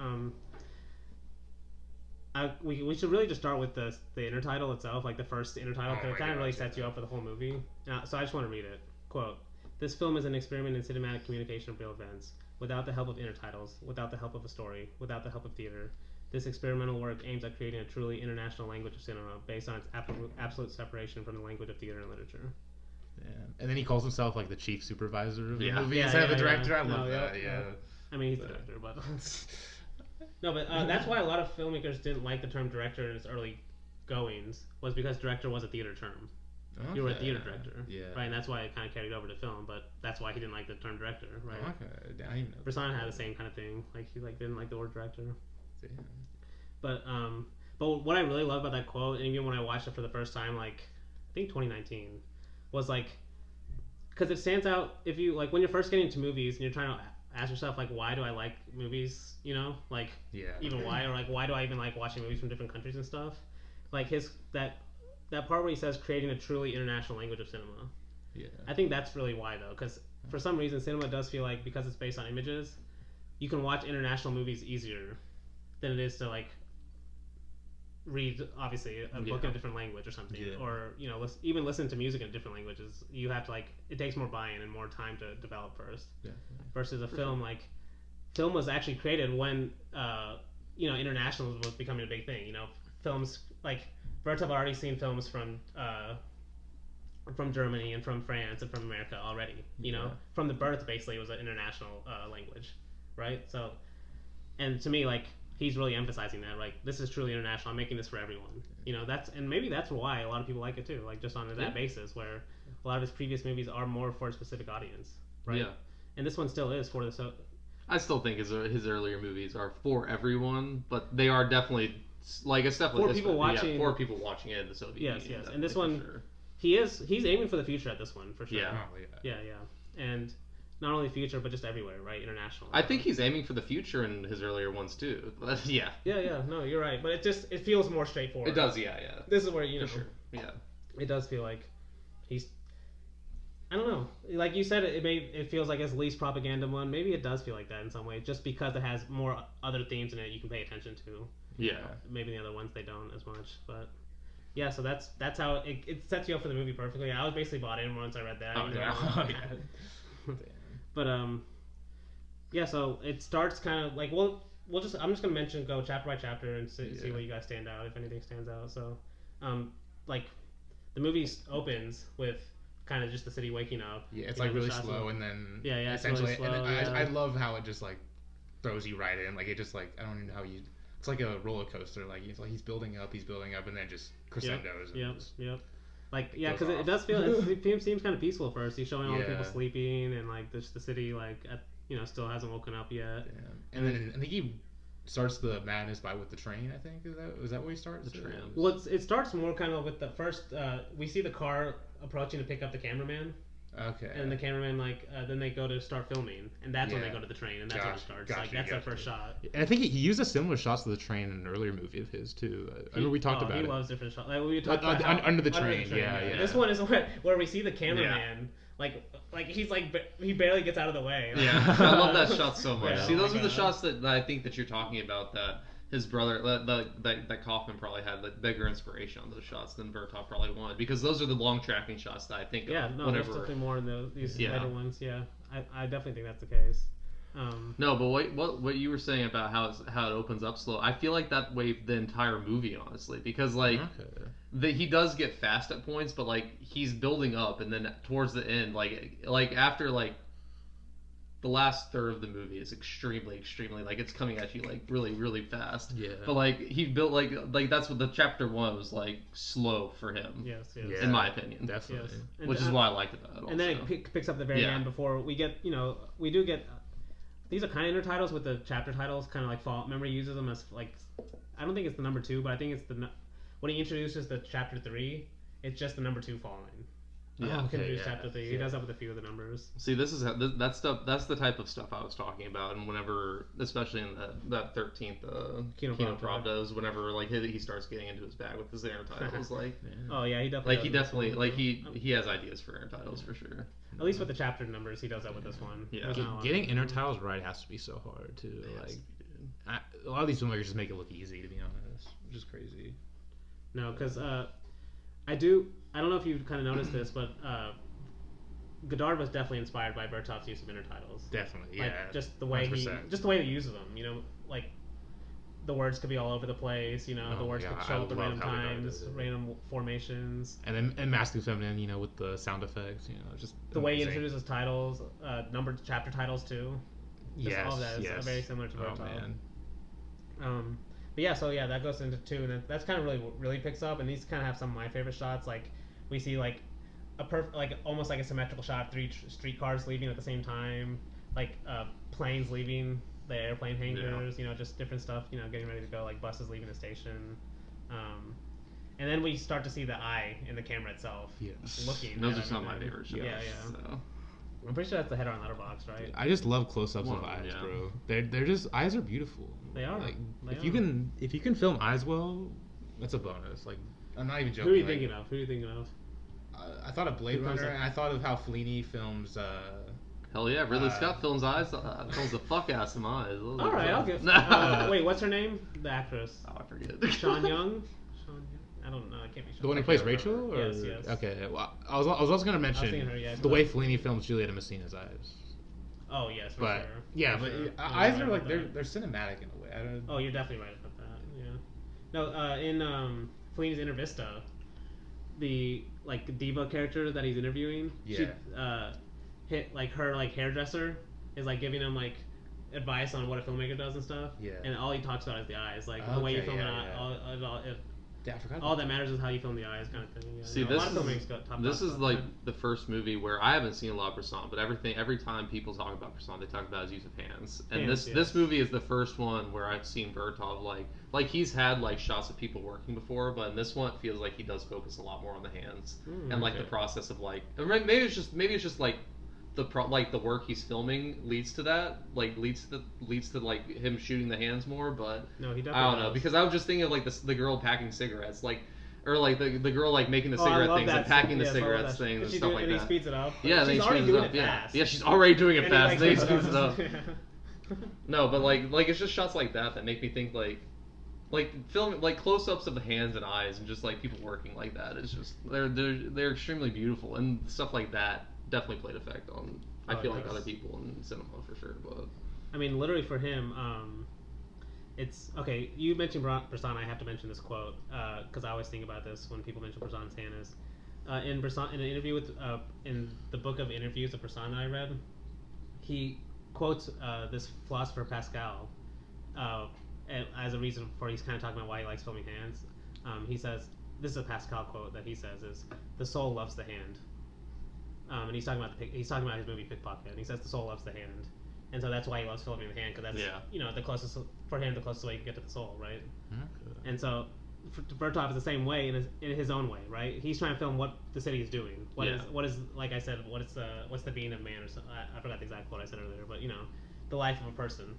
We should really just start with the intertitle itself, like the first intertitle, because it kind of really sets you up for the whole movie. So I just want to read it. Quote, "This film is an experiment in cinematic communication of real events. Without the help of intertitles, without the help of a story, without the help of theater, this experimental work aims at creating a truly international language of cinema based on its absolute separation from the language of theater and literature." Yeah. And then he calls himself like the chief supervisor of the movie instead instead of the director. I love that. I mean, he's the director, but no, but that's why a lot of filmmakers didn't like the term director in its early goings, was because director was a theater term. Okay. You were a theater director, right? And that's why it kind of carried over to film. But that's why he didn't like the term director, right? Okay, I know. Bresson had the same kind of thing. Like he didn't like the word director. Yeah. But what I really love about that quote, and even when I watched it for the first time, like I think 2019, was like, because it stands out if you like when you're first getting into movies and you're trying to ask yourself like, why do I like movies? Even why, or like why do I even like watching movies from different countries and stuff? Like that part where he says creating a truly international language of cinema. Yeah. I think that's really why, though, because for some reason cinema does feel like, because it's based on images, you can watch international movies easier than it is to like read obviously a book in a different language or something, or even listen to music in different languages. You have to it takes more buy-in and more time to develop first. Yeah. Versus a film, like film was actually created when international was becoming a big thing. Films like Vertov already seen films from Germany and from France and from America already. From the birth, basically, it was an international language, right? So, and to me, like he's really emphasizing that, like this is truly international. I'm making this for everyone. And maybe that's why a lot of people like it too. Like just on that basis, where a lot of his previous movies are more for a specific audience, right? Yeah. And this one still is for the. I still think his earlier movies are for everyone, but they are definitely. Like it's definitely for people watching. For people watching it in the Soviet Union. Yes. And this one, sure. he's aiming for the future at this one for sure. Yeah. Yeah. And not only future, but just everywhere, right? International. I think he's aiming for the future in his earlier ones too. Yeah. Yeah. No, you're right. But it feels more straightforward. It does. Yeah. This is where for sure. Yeah. It does feel like he's. I don't know. Like you said, it feels like his least propaganda one. Maybe it does feel like that in some way, just because it has more other themes in it you can pay attention to. Yeah. Maybe the other ones they don't as much, but yeah. So that's how it sets you up for the movie perfectly. I was basically bought in once I read that. But yeah. So it starts kind of like I'm just gonna go chapter by chapter and see what you guys stand out, if anything stands out. So like the movie opens with kind of just the city waking up. Yeah, it's like really slow, and then essentially. Really slow, and then I love how it just like throws you right in. Like it just like I don't even know how you it's like a roller coaster. Like he's building up, and then just crescendos. Yep. Like because it does feel it seems kind of peaceful at first. He's showing all the people sleeping and like the city like still hasn't woken up yet. Yeah. And then I think he starts the madness with the train. I think is that where he starts? The tram. Well, it starts more kind of with the first. We see the car approaching to pick up the cameraman. Okay. And the cameraman then they go to start filming, and that's when they go to the train, and that's when it starts. That's their first shot. And I think he uses similar shots to the train in an earlier movie of his too. I remember we talked about it. He loves different shots. Like we talked about under the train. Yeah. This one is where we see the cameraman. Like he's he barely gets out of the way. Yeah, I love that shot so much. See, those are the shots that I think that you're talking about. That his brother, that Kaufman probably had bigger inspiration on those shots than Vertov probably wanted, because those are the long tracking shots that I think. There's definitely more in these later ones. Yeah, I definitely think that's the case. No, but what you were saying about how it opens up slow, I feel like that way the entire movie, honestly, because he does get fast at points, but like he's building up, and then towards the end, like after like the last third of the movie is extremely like it's coming at you like really really fast. Yeah. But like he built like that's what the chapter 1 was like, slow for him. Yes. In my opinion, definitely. Yes. Which is why I liked it. Also. And then it picks up the very end before we get we do get these are kind of intertitles with the chapter titles kind of like fall. Remember, he uses them as like I don't think it's the number 2, but I think it's when he introduces the chapter 3, it's just the number 2 falling. Chapter 3. He does that with a few of the numbers. See, this is that stuff. That's the type of stuff I was talking about, and whenever, especially in that 13th Kino Pravdas, whenever like he starts getting into his bag with his intertitles, like he definitely he has ideas for intertitles for sure. At least with the chapter numbers, he does that with this one. Yeah, getting intertitles right has to be so hard too. A lot of these filmmakers just make it look easy, to be honest, which is crazy. No, because I don't know if you've kind of noticed this, but Godard was definitely inspired by Vertov's use of intertitles. Definitely, like, just the way 100%. He uses them. Like the words could be all over the place. The words could show up at random times, random formations. And masculine, feminine. With the sound effects. Just the way he introduces titles, numbered chapter titles too. All of that is very similar to Vertov. Oh man. But that goes into 2, and that's kind of really picks up. And these kind of have some of my favorite shots. Like we see like almost like a symmetrical shot of 3 streetcars leaving at the same time, like planes leaving the airplane hangars. Just different stuff. Getting ready to go, like buses leaving the station. And then we start to see the eye in the camera itself. Yes. Looking. Those are some of my favorite shots. Yeah. So. I'm pretty sure that's the header on Letterboxd, right? I just love close-ups of eyes, bro. They're just eyes are beautiful. They are. Like if you can film eyes well, that's a bonus. Like I'm not even joking. Who are you thinking of? I thought of Blade Runner, and I thought of how Fellini films. Hell yeah, Ridley Scott films eyes. Films the fuck out of some eyes. All right, I'll give. Wait, what's her name? The actress. Oh, I forget. Sean Young. I don't know. It can't be Sean. The one who plays Rachel? Or? Yes. Okay. Well, I was also going to mention the way Fellini films Julieta Messina's eyes. Oh yes, for sure. Yeah, but eyes are like they're cinematic in a way. Oh, you're definitely right about that. Yeah. No, in Fellini's Inter Vista, the diva character that he's interviewing, she hit her hairdresser is giving him advice on what a filmmaker does and stuff. Yeah. And all he talks about is the eyes, the way you film it. Yeah, I forgot. All that matters is how you film the eyes, kind of thing. Yeah. See, this is the first movie where I haven't seen a lot of Bresson, but every time people talk about Bresson, they talk about his use of hands. And this movie is the first one where I've seen Vertov like he's had shots of people working before, but in this one it feels like he does focus a lot more on the hands and the process of maybe it's just the work he's filming leads to that, leads to him shooting the hands more, but no, he definitely I don't know, because I was just thinking of the girl packing cigarettes, or the girl making the cigarette things and packing the cigarettes things and stuff like that. And he speeds it up. Yeah, she's already doing it fast. Yeah, she's already doing it fast. Then he speeds it up. No, but it's just shots like that make me think film close-ups of the hands and eyes and just people working like that. It's just they're extremely beautiful, and stuff like that definitely played effect on I feel like other people in cinema for sure. But I mean, literally for him, it's okay. You mentioned Bresson. I have to mention this quote because I always think about this when people mention Bresson's hand. Is in an interview with in the book of interviews of Bresson that I read, he quotes this philosopher Pascal, as a reason for he's kind of talking about why he likes filming hands. He says, this is a Pascal quote that he says is, "The soul loves the hand." And he's talking about his movie Pickpocket, and he says the soul loves the hand, and so that's why he loves filming the hand, because that's the closest for him, the closest way you can get to the soul, right? Okay. And so Vertov is the same way in his own way, right? He's trying to film what the city is doing. What is like I said, what's the being of man, or something. I forgot the exact quote I said earlier, but the life of a person,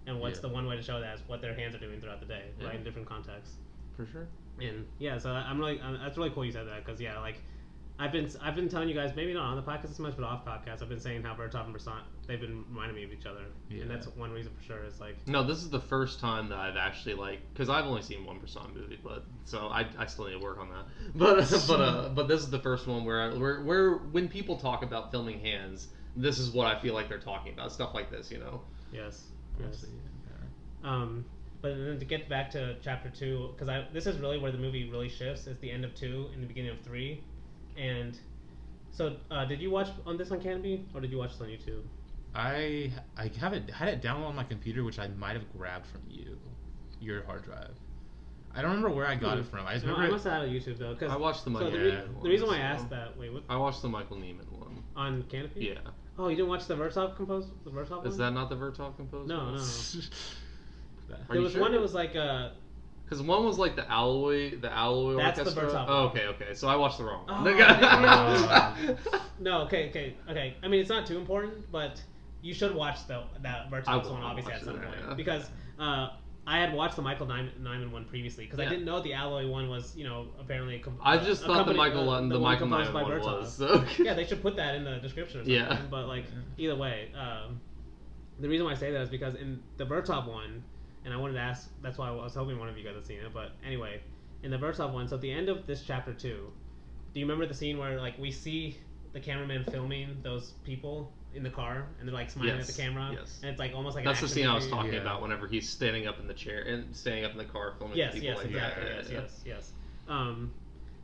and what's the one way to show that is what their hands are doing throughout the day, right? In different contexts. For sure. And so that's really cool you said that, because like I've been telling you guys, maybe not on the podcast as much, but off podcast, I've been saying how Vertov and Bresson, they've been reminding me of each other, and that's one reason for sure. Is like, no, this is the first time that I've actually because I've only seen one Bresson movie, but so I still need to work on that. But this is the first one where when people talk about filming hands, this is what I feel like they're talking about, stuff like this, Yes. But then to get back to chapter 2, because this is really where the movie really shifts. It's the end of 2 and the beginning of 3. And so, did you watch this on Canopy, or did you watch this on YouTube? I had it downloaded on my computer, which I might have grabbed from your hard drive. I don't remember where I got it from. I must have had it on YouTube though. Cause, I watched the Michael. The reason why I asked that, I watched the Michael Neiman one on Canopy. Yeah. Oh, you didn't watch the Vertov composed? The Vertov one? Is that not the Vertov composed? No. There was one that was like because one was like the alloy That's orchestra. The Vertov. Oh, okay. So I watched the wrong one. No, okay. I mean, it's not too important, but you should watch that Vertov one obviously at some point, because I had watched the Michael Nyman one previously, because I didn't know the alloy one was apparently. I just thought the Michael Nyman one was. So. Yeah, they should put that in the description or something. Yeah. But either way, the reason why I say that is because in the Vertov one. And I wanted to ask, that's why I was hoping one of you guys had seen it, but anyway, in the Vertov one, so at the end of this chapter 2, do you remember the scene where we see the cameraman filming those people in the car, and they're smiling at the camera? Yes. And it's almost like that's the scene movie. I was talking about, whenever he's standing up in the chair and standing up in the car filming people. Yes, exactly. Yes.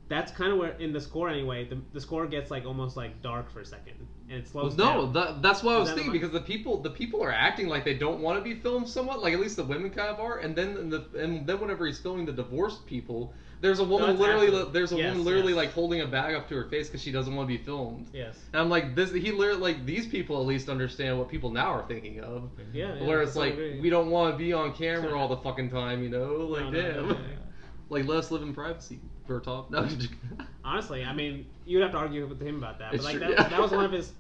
That's kind of where, in the score anyway, the score gets almost dark for a second, and it slows down. That's what I was thinking, because the people are acting like they don't want to be filmed somewhat, at least the women kind of are, and then whenever he's filming the divorced people, there's a woman literally holding a bag up to her face because she doesn't want to be filmed. Yes. And I'm like, these people at least understand what people now are thinking of. Yeah. Where it's we don't want to be on camera all the fucking time, damn. Let us live in privacy. Vertov. No. Honestly, I mean, you'd have to argue with him about that. But that was one of his.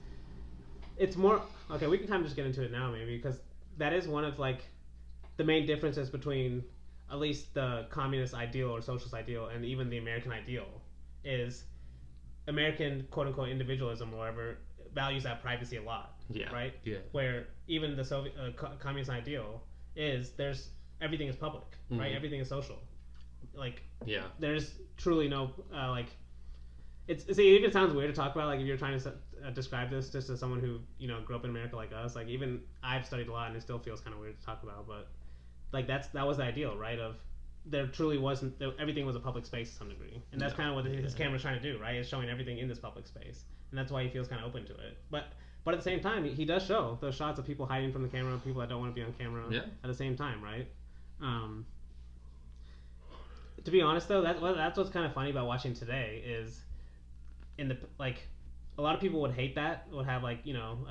It's more okay. We can kind of just get into it now, maybe, because that is one of the main differences between at least the communist ideal or socialist ideal and even the American ideal is American quote unquote individualism or whatever values that privacy a lot. Yeah. Right. Yeah. Where even the Soviet communist ideal is everything is public, right? Everything is social. There's truly no it even sounds weird to talk about if you're trying to describe this just as someone who grew up in America like us, even I've studied a lot and it still feels kind of weird to talk about, but that was the ideal, right? Of there truly wasn't everything was a public space to some degree, and that's kind of what his camera's trying to do, right? Is showing everything in this public space, and that's why he feels kind of open to it, but at the same time he does show those shots of people hiding from the camera, people that don't want to be on camera at the same time, right? To be honest, though, that's what's kind of funny about watching today is, a lot of people would hate that, would have a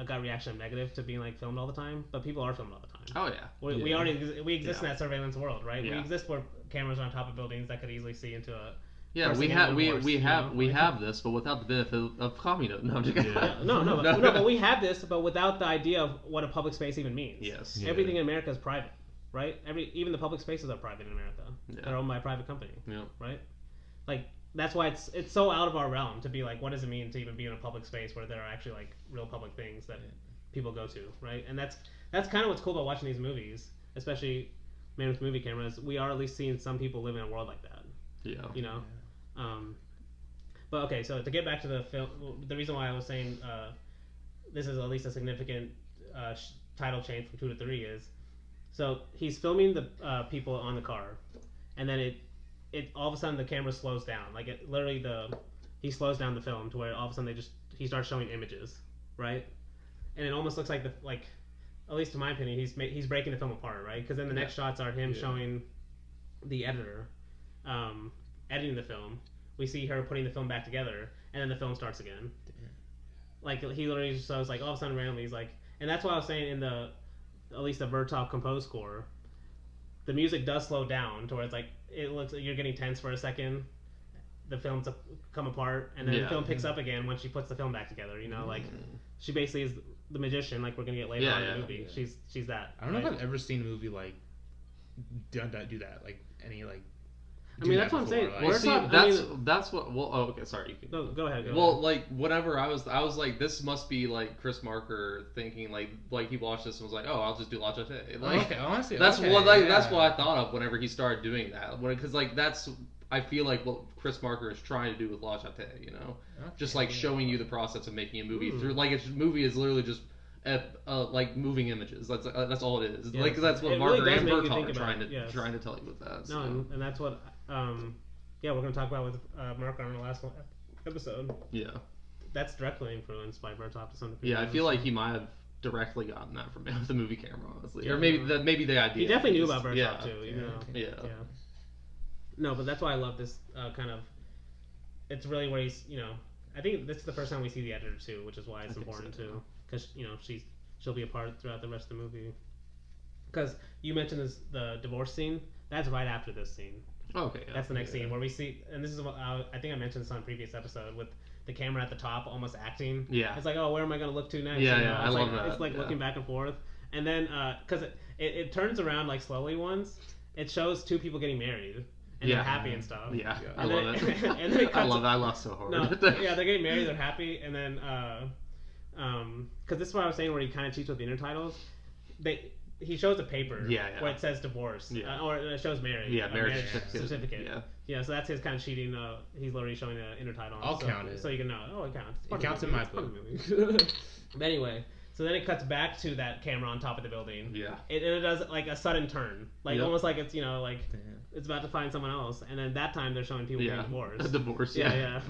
gut reaction negative to being filmed all the time, but people are filmed all the time. Oh yeah. We exist in that surveillance world, right? Yeah. We exist where cameras are on top of buildings that could easily see into a. Yeah, we have this, but without the benefit of communism. No, I'm just kidding. No, but we have this, but without the idea of what a public space even means. Yes. Yeah. Everything in America is private. Right? Even the public spaces are private in America. Yeah. They're owned by a private company. Yeah. Right? That's why it's so out of our realm to be what does it mean to even be in a public space where there are actually real public things that people go to, right? And that's kind of what's cool about watching these movies, especially Man with Movie Cameras. We are at least seeing some people live in a world like that. Yeah. But okay, so to get back to the film, the reason why I was saying this is at least a significant title change from 2 to 3 is. So he's filming the people on the car, and then it all of a sudden the camera slows down. He slows down the film to where all of a sudden he starts showing images, right? And it almost looks like at least in my opinion, he's breaking the film apart, right? Because then the next shots are him showing the editor editing the film. We see her putting the film back together, and then the film starts again. Like he literally just shows like all of a sudden randomly he's like, and that's why I was saying in at least the Vertov composed score, the music does slow down to where it's like it looks like you're getting tense for a second. The film's come apart, and then the film picks up again when she puts the film back together. You know, like she basically is the magician, like we're gonna get later on in the movie. Yeah. She's that. I don't know if I've ever seen a movie like do that. Like any like. I mean, that's what I'm saying. Well, see, that's what. Well, oh, okay, sorry. No, go ahead. Like whenever I was like, this must be like Chris Marker thinking like he watched this and was like, oh, I'll just do La Jetée. Like, honestly, that's what I thought of whenever he started doing that. Because like that's. I feel like what Chris Marker is trying to do with La Jetée, you know, just like showing you the process of making a movie through. Like a movie is literally just like moving images. That's all it is. Yes. Like that's what Marker and Vertov are trying to tell you with that. So. No, and that's what we're gonna talk about with Marker on the last episode. Yeah, that's directly influenced by Vertov to some degree. Yeah, I feel like he might have directly gotten that from the movie camera, honestly, or maybe the idea. He definitely knew about Vertov too. You know? Yeah. No, but that's why I love this kind of. It's really where he's, you know, I think this is the first time we see the editor too, which is why it's important too, because you know she'll be a part throughout the rest of the movie. Because you mentioned the divorce scene, that's right after this scene. Okay. That's the next scene where we see, and this is what I think I mentioned this on a previous episode with the camera at the top, almost acting. Yeah. It's like, oh, where am I going to look to next? Yeah, you know? I love that. It's like looking back and forth, and then because it turns around like slowly once, it shows two people getting married. And they're happy and stuff. Yeah, I love it. And then I laugh so hard. No, yeah, they're getting married, they're happy, and then because this is what I was saying, where he kind of cheats with the intertitles. He shows a paper where it says divorce, or it shows marriage. Yeah, marriage certificate. Yeah, so that's his kind of cheating. He's literally showing the intertitle. I'll count it. So you can know. Oh, it counts. It counts in my book. But anyway. So then it cuts back to that camera on top of the building. Yeah. It does like a sudden turn, like almost like it's it's about to find someone else, and then that time they're showing people getting divorced. A divorce. Yeah.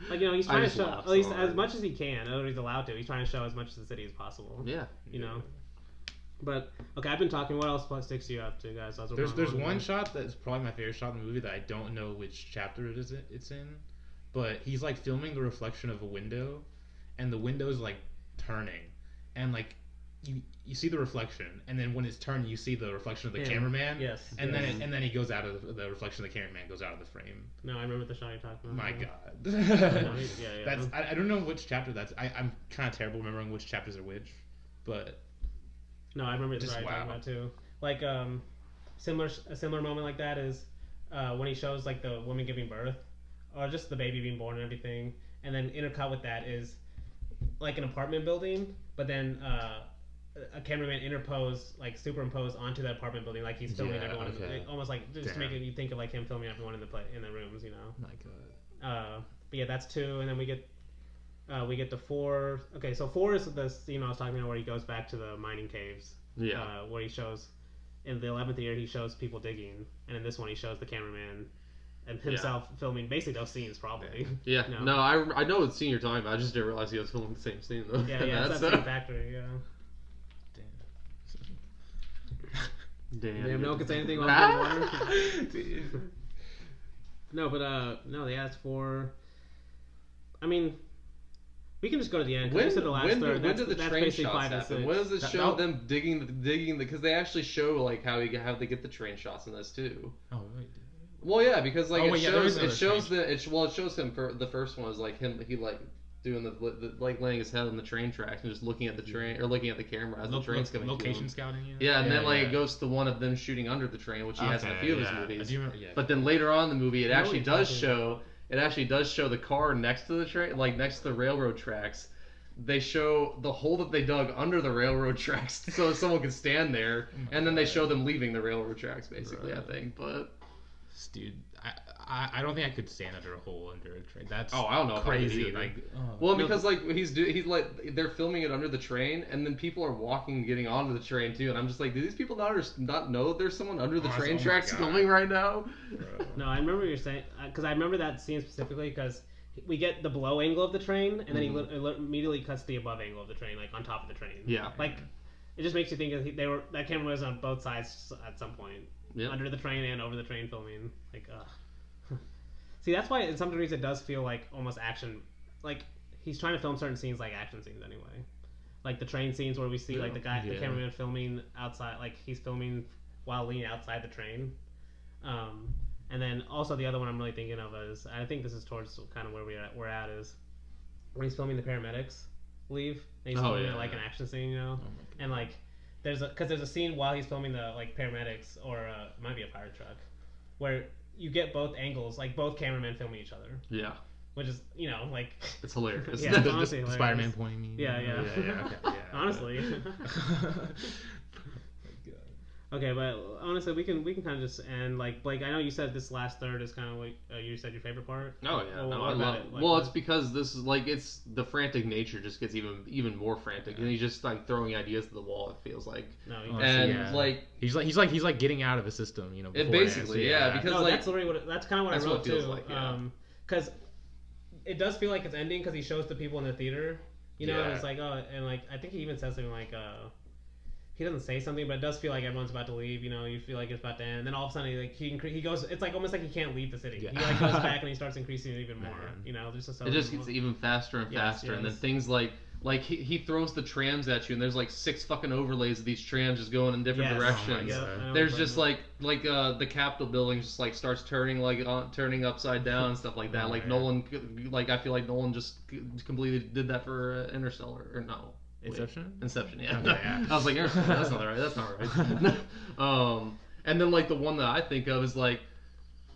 Like he's trying to show at least as much as he can, or he's allowed to. He's trying to show as much of the city as possible. Yeah. You know. But okay, I've been talking. What else sticks you up to, guys? There's one shot that's probably my favorite shot in the movie that I don't know which chapter it's in, but he's like filming the reflection of a window, and the window's like turning. And like you see the reflection, and then when it's turned, you see the reflection of the cameraman. Yes. And then he goes out of the reflection of the cameraman goes out of the frame. No, I remember the shot you're talking about. My God. Yeah. That's I don't know which chapter that's. I'm kind of terrible remembering which chapters are which, but. No, I remember the shot you're talking about too. Like a similar moment like that is when he shows like the woman giving birth, or just the baby being born and everything, and then intercut with that is like an apartment building. But then a cameraman superimpose onto that apartment building, like he's filming everyone, almost like just to make you think of like him filming everyone in the rooms, you know. My God. But yeah, that's 2, and then we get to 4. Okay, so 4 is the scene I was talking about where he goes back to the mining caves. Yeah. Where he shows in the 11th Year he shows people digging, and in this one he shows the cameraman and himself filming basically those scenes, probably. Yeah. No, I know what scene you're talking about. I just didn't realize he was filming the same scene though. Yeah, that's that same factory. Yeah. Damn. No one can say anything about water. No, but they asked for. I mean, we can just go to the end. When did the train shots happen? When does it show them digging? Because they actually show like how they get the train shots in this too. Oh wait. Well, yeah, because like it shows him for the first one is like him doing the like laying his head on the train tracks and just looking at the train or looking at the camera as the train's coming. Location scouting. Yeah, and then it goes to one of them shooting under the train, which he has in a few of his movies. But then later on in the movie, it actually does show the car next to the train, like next to the railroad tracks. They show the hole that they dug under the railroad tracks so someone could stand there, and then they show them leaving the railroad tracks, basically. Right. I think, but. Dude, I don't think I could stand under a hole under a train. That's I don't know crazy. Because like he's like they're filming it under the train, and then people are walking, getting onto the train too, and I'm just like, do these people not know that there's someone under the train tracks filming right now? No, I remember what you're saying because I remember that scene specifically because we get the below angle of the train, and then he immediately cuts the above angle of the train, like on top of the train. Yeah, like. it just makes you think that camera was on both sides at some point, under the train and over the train filming. Like, see, that's why in some degrees it does feel like almost action. Like he's trying to film certain scenes like action scenes anyway. Like the train scenes where we see like the cameraman filming outside, like he's filming while leaning outside the train. And then also the other one I'm really thinking of is, I think this is towards kind of where we're at is when he's filming the paramedics leave. And he's filming like an action scene, you know, and like there's a scene while he's filming the like paramedics or it might be a fire truck where you get both angles, like both cameramen filming each other. Yeah. Which is, you know, like it's hilarious. Yeah, it's honestly hilarious. Spider-Man pointing. Yeah. Honestly. Okay, but honestly, we can kind of just end. Like Blake, I know you said this last third is kind of like you said your favorite part. Oh yeah, I love it. Like, it's because this is like it's the frantic nature just gets even more frantic, and he's just like throwing ideas to the wall. It feels like, like he's like getting out of a system, you know. It basically, because like that's literally that's kind of what I wrote too. Because it does feel like it's ending because he shows the people in the theater, you know, and it's like and like I think he even says something like he doesn't say something, but it does feel like everyone's about to leave. You know, you feel like it's about to end. And then all of a sudden, he goes. It's like almost like he can't leave the city. Yeah. He like goes back and he starts increasing it even more. You know, there's just it just gets even faster and faster, and then things like he throws the trams at you, and there's like 6 fucking overlays of these trams just going in different directions. There's just like the Capitol building just like starts turning turning upside down and stuff like that. Nolan, like I feel like Nolan just completely did that for Interstellar or no. Inception, yeah. Okay, yeah. I was like, that's not right. That's not right. And then like the one that I think of is like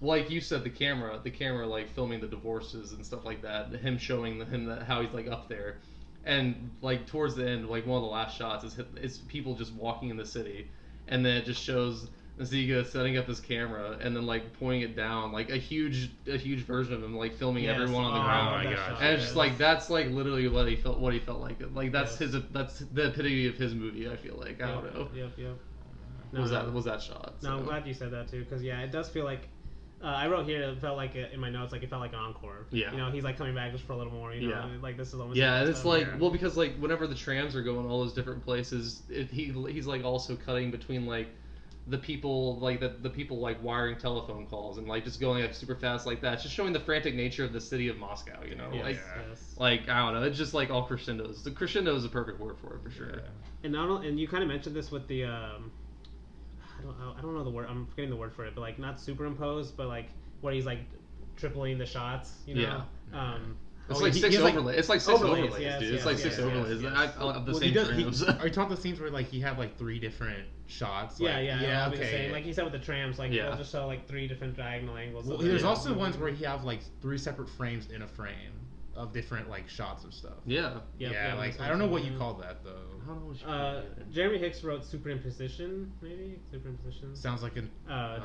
you said, the camera like filming the divorces and stuff like that. Him showing him that how he's like up there, and like towards the end, like one of the last shots is people just walking in the city, and then it just shows Dziga setting up his camera and then like pointing it down, like a huge version of him like filming everyone on the ground. Oh my gosh. And it's just like that's like literally what he felt like. Like that's that's the epitome of his movie. I feel like I don't know. Yep. Was that shot? No, I'm glad you said that too, because it does feel like. I wrote here it felt like in my notes like it felt like an encore. Yeah. You know, he's like coming back just for a little more. You know, like this is almost. Yeah, and it's like well because like whenever the trams are going all those different places, he's like also cutting between like. The people like the people like wiring telephone calls and like just going like super fast like that. It's just showing the frantic nature of the city of Moscow, you know. Like I don't know. It's just like all crescendos. The crescendo is a perfect word for it for sure. Yeah. And you kind of mentioned this with the I don't know the word. I'm forgetting the word for it, but like not superimposed, but like where he's like tripling the shots, you know. Yeah. It's like 6 overlays. It's like 6 overlays, dude. It's like 6 overlays of the same trams. Are you talking the scenes where like he had like 3 different shots? Okay. Like he said with the trams, like he'll just show like 3 different diagonal angles. Well, there's also ones where he have like 3 separate frames in a frame of different like shots of stuff. Yeah. Like I don't know what you call that though. Jeremy Hicks wrote superimposition, maybe superimposition. Sounds like an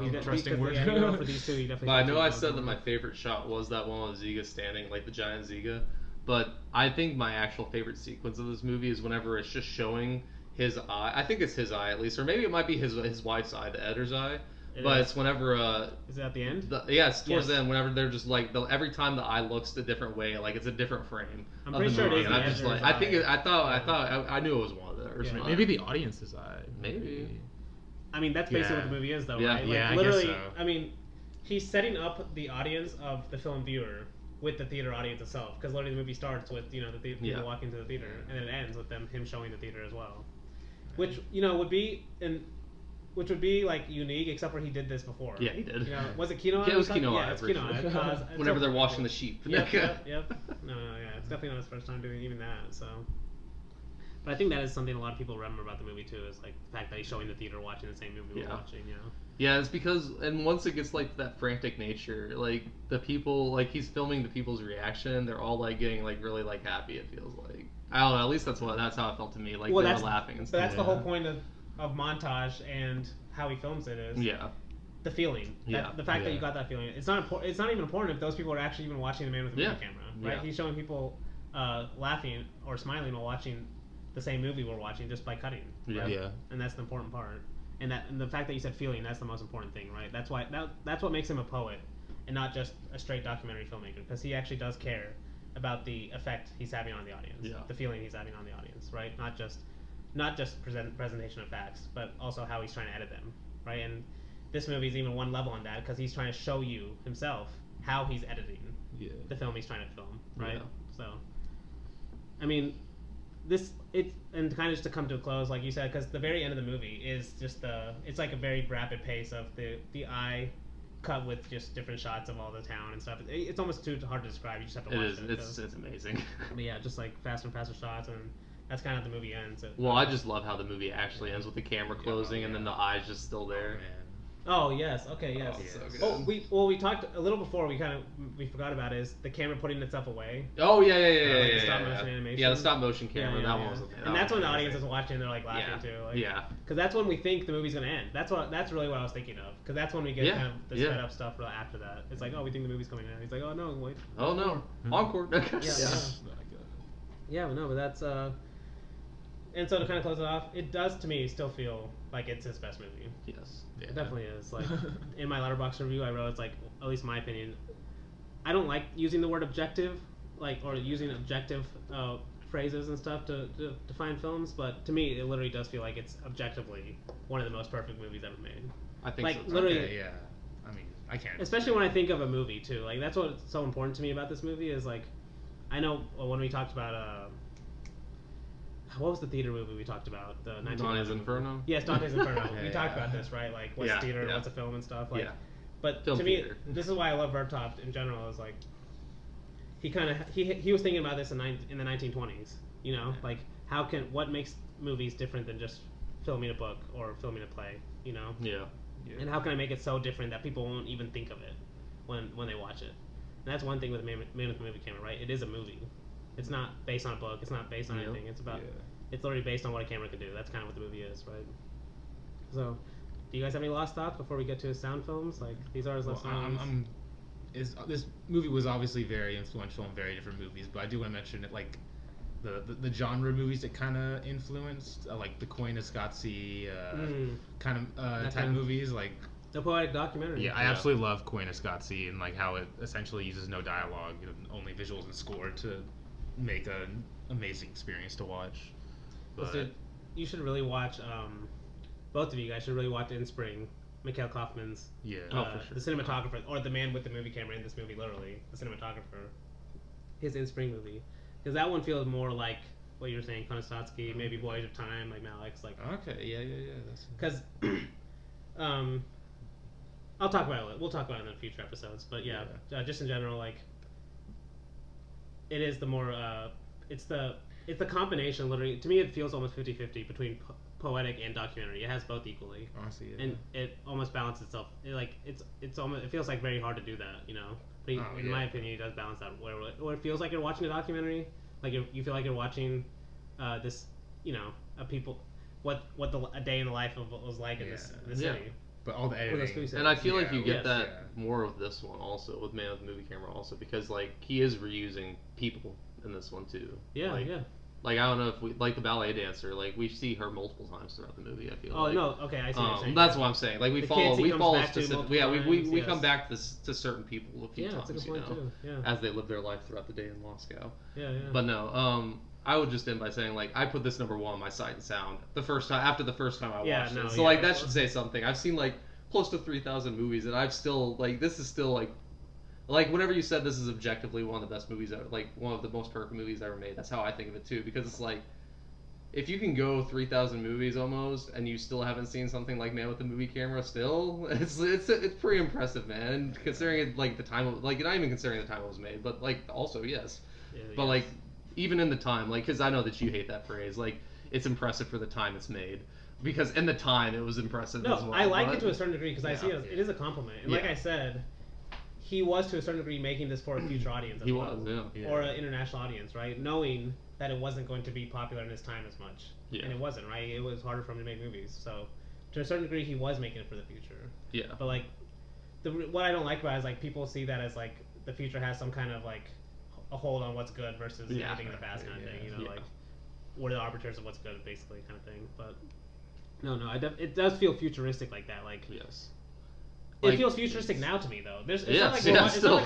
interesting word. For these two, he definitely. But I know I said that my favorite shot was that one with Dziga standing, like the giant Dziga. But I think my actual favorite sequence of this movie is whenever it's just showing his eye. I think it's his eye at least, or maybe it might be his wife's eye, the editor's eye. It's whenever is it at the end? It's towards the end. Whenever they're just like every time the eye looks a different way, like it's a different frame. I'm pretty sure it is. And I'm just like, I knew it was one of those. Yeah. Maybe the audience's eye. Maybe. I mean, that's basically what the movie is, though, right? Like, literally, I guess so. I mean, he's setting up the audience of the film viewer with the theater audience itself, because literally the movie starts with the people walking to the theater, and then it ends with him showing the theater as well, which would be like unique, except for he did this before. Yeah, he did. Was it Kino? Yeah, it was Kino. Yeah, it's Kino. Whenever they're washing the sheep. Yep. No, it's definitely not his first time doing even that. So, but I think that is something a lot of people remember about the movie too, is like the fact that he's showing the theater watching the same movie we're watching. Yeah, it's because, and once it gets like that frantic nature, like the people, like he's filming the people's reaction, they're all like getting like really like happy. It feels like I don't know. At least that's how it felt to me. Like they were laughing and stuff. But that's the whole point of montage and how he films it is the feeling. The fact that you got that feeling. It's not even important if those people are actually even watching the man with the movie camera, right? He's showing people laughing or smiling while watching the same movie we're watching just by cutting. Right? And that's the important part. And the fact that you said feeling, that's the most important thing, right? That's why that's what makes him a poet and not just a straight documentary filmmaker, because he actually does care about the effect he's having on the audience, the feeling he's having on the audience, right? Not not just presentation of facts, but also how he's trying to edit them, right? And this movie is even one level on that because he's trying to show you himself how he's editing the film he's trying to film, right? Yeah. So, I mean, and kind of just to come to a close, like you said, because the very end of the movie is just it's like a very rapid pace of the eye cut with just different shots of all the town and stuff. It's almost too hard to describe. You just have to watch it. It's amazing. But yeah, just like faster and faster shots, and that's kind of how the movie ends. Well, I just love how the movie actually ends with the camera closing and then the eye's just still there. Oh yes, okay, yes. So we talked a little before. We forgot about is the camera putting itself away. Oh yeah. The stop motion animation. Yeah, the stop motion camera. That one was. And that's when the audience is watching. They're like laughing too. Like, because that's when we think the movie's gonna end. That's really what I was thinking of. Because that's when we get kind of the sped up stuff after that. It's like, oh, we think the movie's coming in. He's like, oh no, wait. Oh no, encore. But that's And so to kind of close it off, it does to me still feel like it's his best movie. Yes. It definitely is. Like in my Letterboxd review I wrote, it's like, at least my opinion, I don't like using the word objective, or using objective phrases and stuff to define films, but to me it literally does feel like it's objectively one of the most perfect movies ever made. I think like, so. Literally, okay, yeah. I mean, I can't. Especially when I think of a movie too. Like that's what's so important to me about this movie is like, I know when we talked about what was the theater movie we talked about? The Dante's Inferno? Yes, Dante's Inferno. We talked about this, right? Like, what's theater, what's a film and stuff. Like, but film to theater. Me, this is why I love Vertov in general. Is like, he was thinking about this in the 1920s. You know, like what makes movies different than just filming a book or filming a play? You know. Yeah. And how can I make it so different that people won't even think of it when they watch it? And that's one thing with Man with the Movie Camera, right? It is a movie. It's not based on a book. It's not based on anything. It's about. It's literally based on what a camera can do. That's kind of what the movie is, right? So, do you guys have any last thoughts before we get to sound films? Like these are his last films. This movie was obviously very influential in very different movies, but I do want to mention it, like the genre movies it kind of influenced, like the Koyaanisqatsi kind of type movies, like. The poetic documentary. Yeah, I absolutely love Koyaanisqatsi and like how it essentially uses no dialogue, only visuals and score to make an amazing experience to watch. But you should really watch. Both of you guys should really watch In Spring, Mikhail Kaufman's. Yeah, for sure. The cinematographer, or the man with the movie camera in this movie, literally the cinematographer. His In Spring movie, because that one feels more like what you were saying, Koyaanisqatsi, maybe Voyage of Time, like Malik's, like. Okay, yeah. Because, I'll talk about it. We'll talk about it in the future episodes. But just in general, like, it is the more. It's the combination. Literally, to me, it feels almost 50-50 between poetic and documentary. It has both equally. Honestly, and it almost balances itself. It's almost. It feels like very hard to do that, you know. But in my opinion, it does balance out. Where it feels like you're watching a documentary, like you feel like you're watching this, you know, what a day in the life of what was like in this city. But all the editing. And I feel like you get that more with this one also, with Man with the Movie Camera also, because like he is reusing people in this one too. Yeah, Like I don't know if we like the ballet dancer, like we see her multiple times throughout the movie. I feel. Oh no, okay, I see what you're saying. That's what I'm saying. Like we follow specific. We come back to certain people a few times, that's a good point too. Yeah. As they live their life throughout the day in Moscow. Yeah. But no, I would just end by saying like I put this number 1 on my Sight and Sound after the first time I watched it. So like that should say something. I've seen like close to 3,000 movies, and I've still like this is still like whenever you said this is objectively one of the best movies ever, like one of the most perfect movies ever made, that's how I think of it too, because it's like if you can go 3,000 movies almost and you still haven't seen something like Man with the Movie Camera, still it's pretty impressive, man, considering it like the time of, like not even considering the time it was made, but like also but like even in the time, like because I know that you hate that phrase, like it's impressive for the time it's made. Because in the time it was impressive as well. I like it to a certain degree because I see it is a compliment. And like I said, he was to a certain degree making this for a future audience as well. Or an international audience, right? Knowing that it wasn't going to be popular in his time as much. Yeah. And it wasn't, right? It was harder for him to make movies. So to a certain degree he was making it for the future. Yeah. But like what I don't like about it is like people see that as like the future has some kind of like a hold on what's good versus anything in the past kind of thing. You know, like what are the arbiters of what's good basically kind of thing. But No, it does feel futuristic like that. Like It feels futuristic now to me, though. It's not like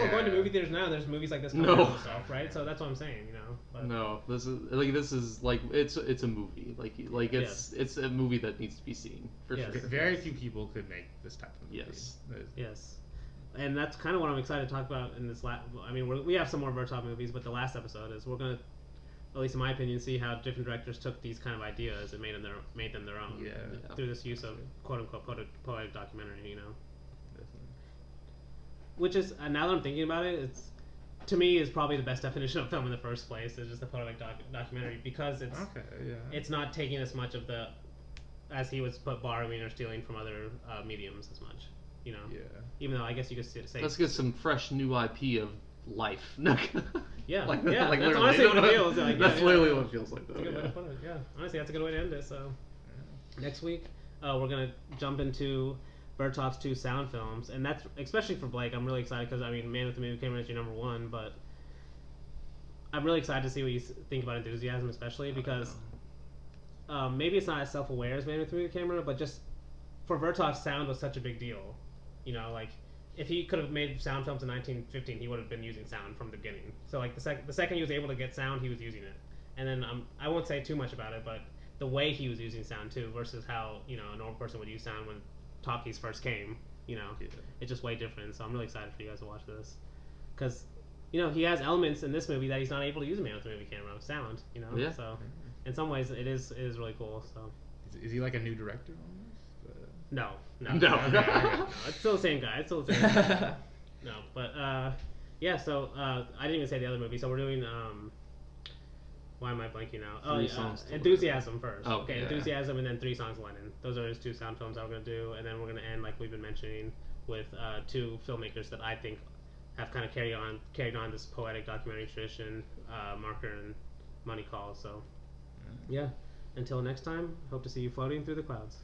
we're going to movie theaters now. And there's movies like this coming out and stuff, right? So that's what I'm saying, you know. But. No, this is like it's a movie, like it's a movie that needs to be seen for sure. Very few people could make this type of movie. Yes. And that's kind of what I'm excited to talk about in this last. I mean, we have some more Vertov movies, but the last episode is we're gonna, at least in my opinion, see how different directors took these kind of ideas and made them their own. Yeah. Through this use of quote unquote poetic documentary, you know. Which is, now that I'm thinking about it, it's, to me, is probably the best definition of film in the first place. Is just a poetic documentary, because it's not taking as much of the, as he was borrowing or stealing from other mediums as much, you know. Yeah. Even though I guess you could say. Let's get some fresh new IP of life. Yeah. Like that's honestly what it feels like. That's literally what it feels like, though. That's a good way to put it. Yeah. Honestly, that's a good way to end it. So, next week, we're gonna jump into Vertov's 2 sound films, and that's especially for Blake. I'm really excited because, I mean, Man with the Movie Camera is your number one, but I'm really excited to see what you think about Enthusiasm, especially because maybe it's not as self-aware as Man with the Movie Camera, but just for Vertov, sound was such a big deal. You know, like if he could have made sound films in 1915, he would have been using sound from the beginning. So like the second he was able to get sound, he was using it. And then I won't say too much about it, but the way he was using sound too versus how, you know, a normal person would use sound when talkies first came, you know, it's just way different. So I'm really excited for you guys to watch this, because, you know, he has elements in this movie that he's not able to use in Man with the Movie Camera, sound, you know. So in some ways it is really cool. So is he like a new director on this? No. It's still the same guy. No, but yeah. So I didn't even say the other movie. So we're doing why am I blanking now? Enthusiasm first. Oh, okay, Enthusiasm, and then 3 songs Lenin. Those are his 2 sound films that we're gonna do, and then we're gonna end, like we've been mentioning, with 2 filmmakers that I think have kind of carried on this poetic documentary tradition, Marker and Money Calls. So yeah, until next time, hope to see you floating through the clouds.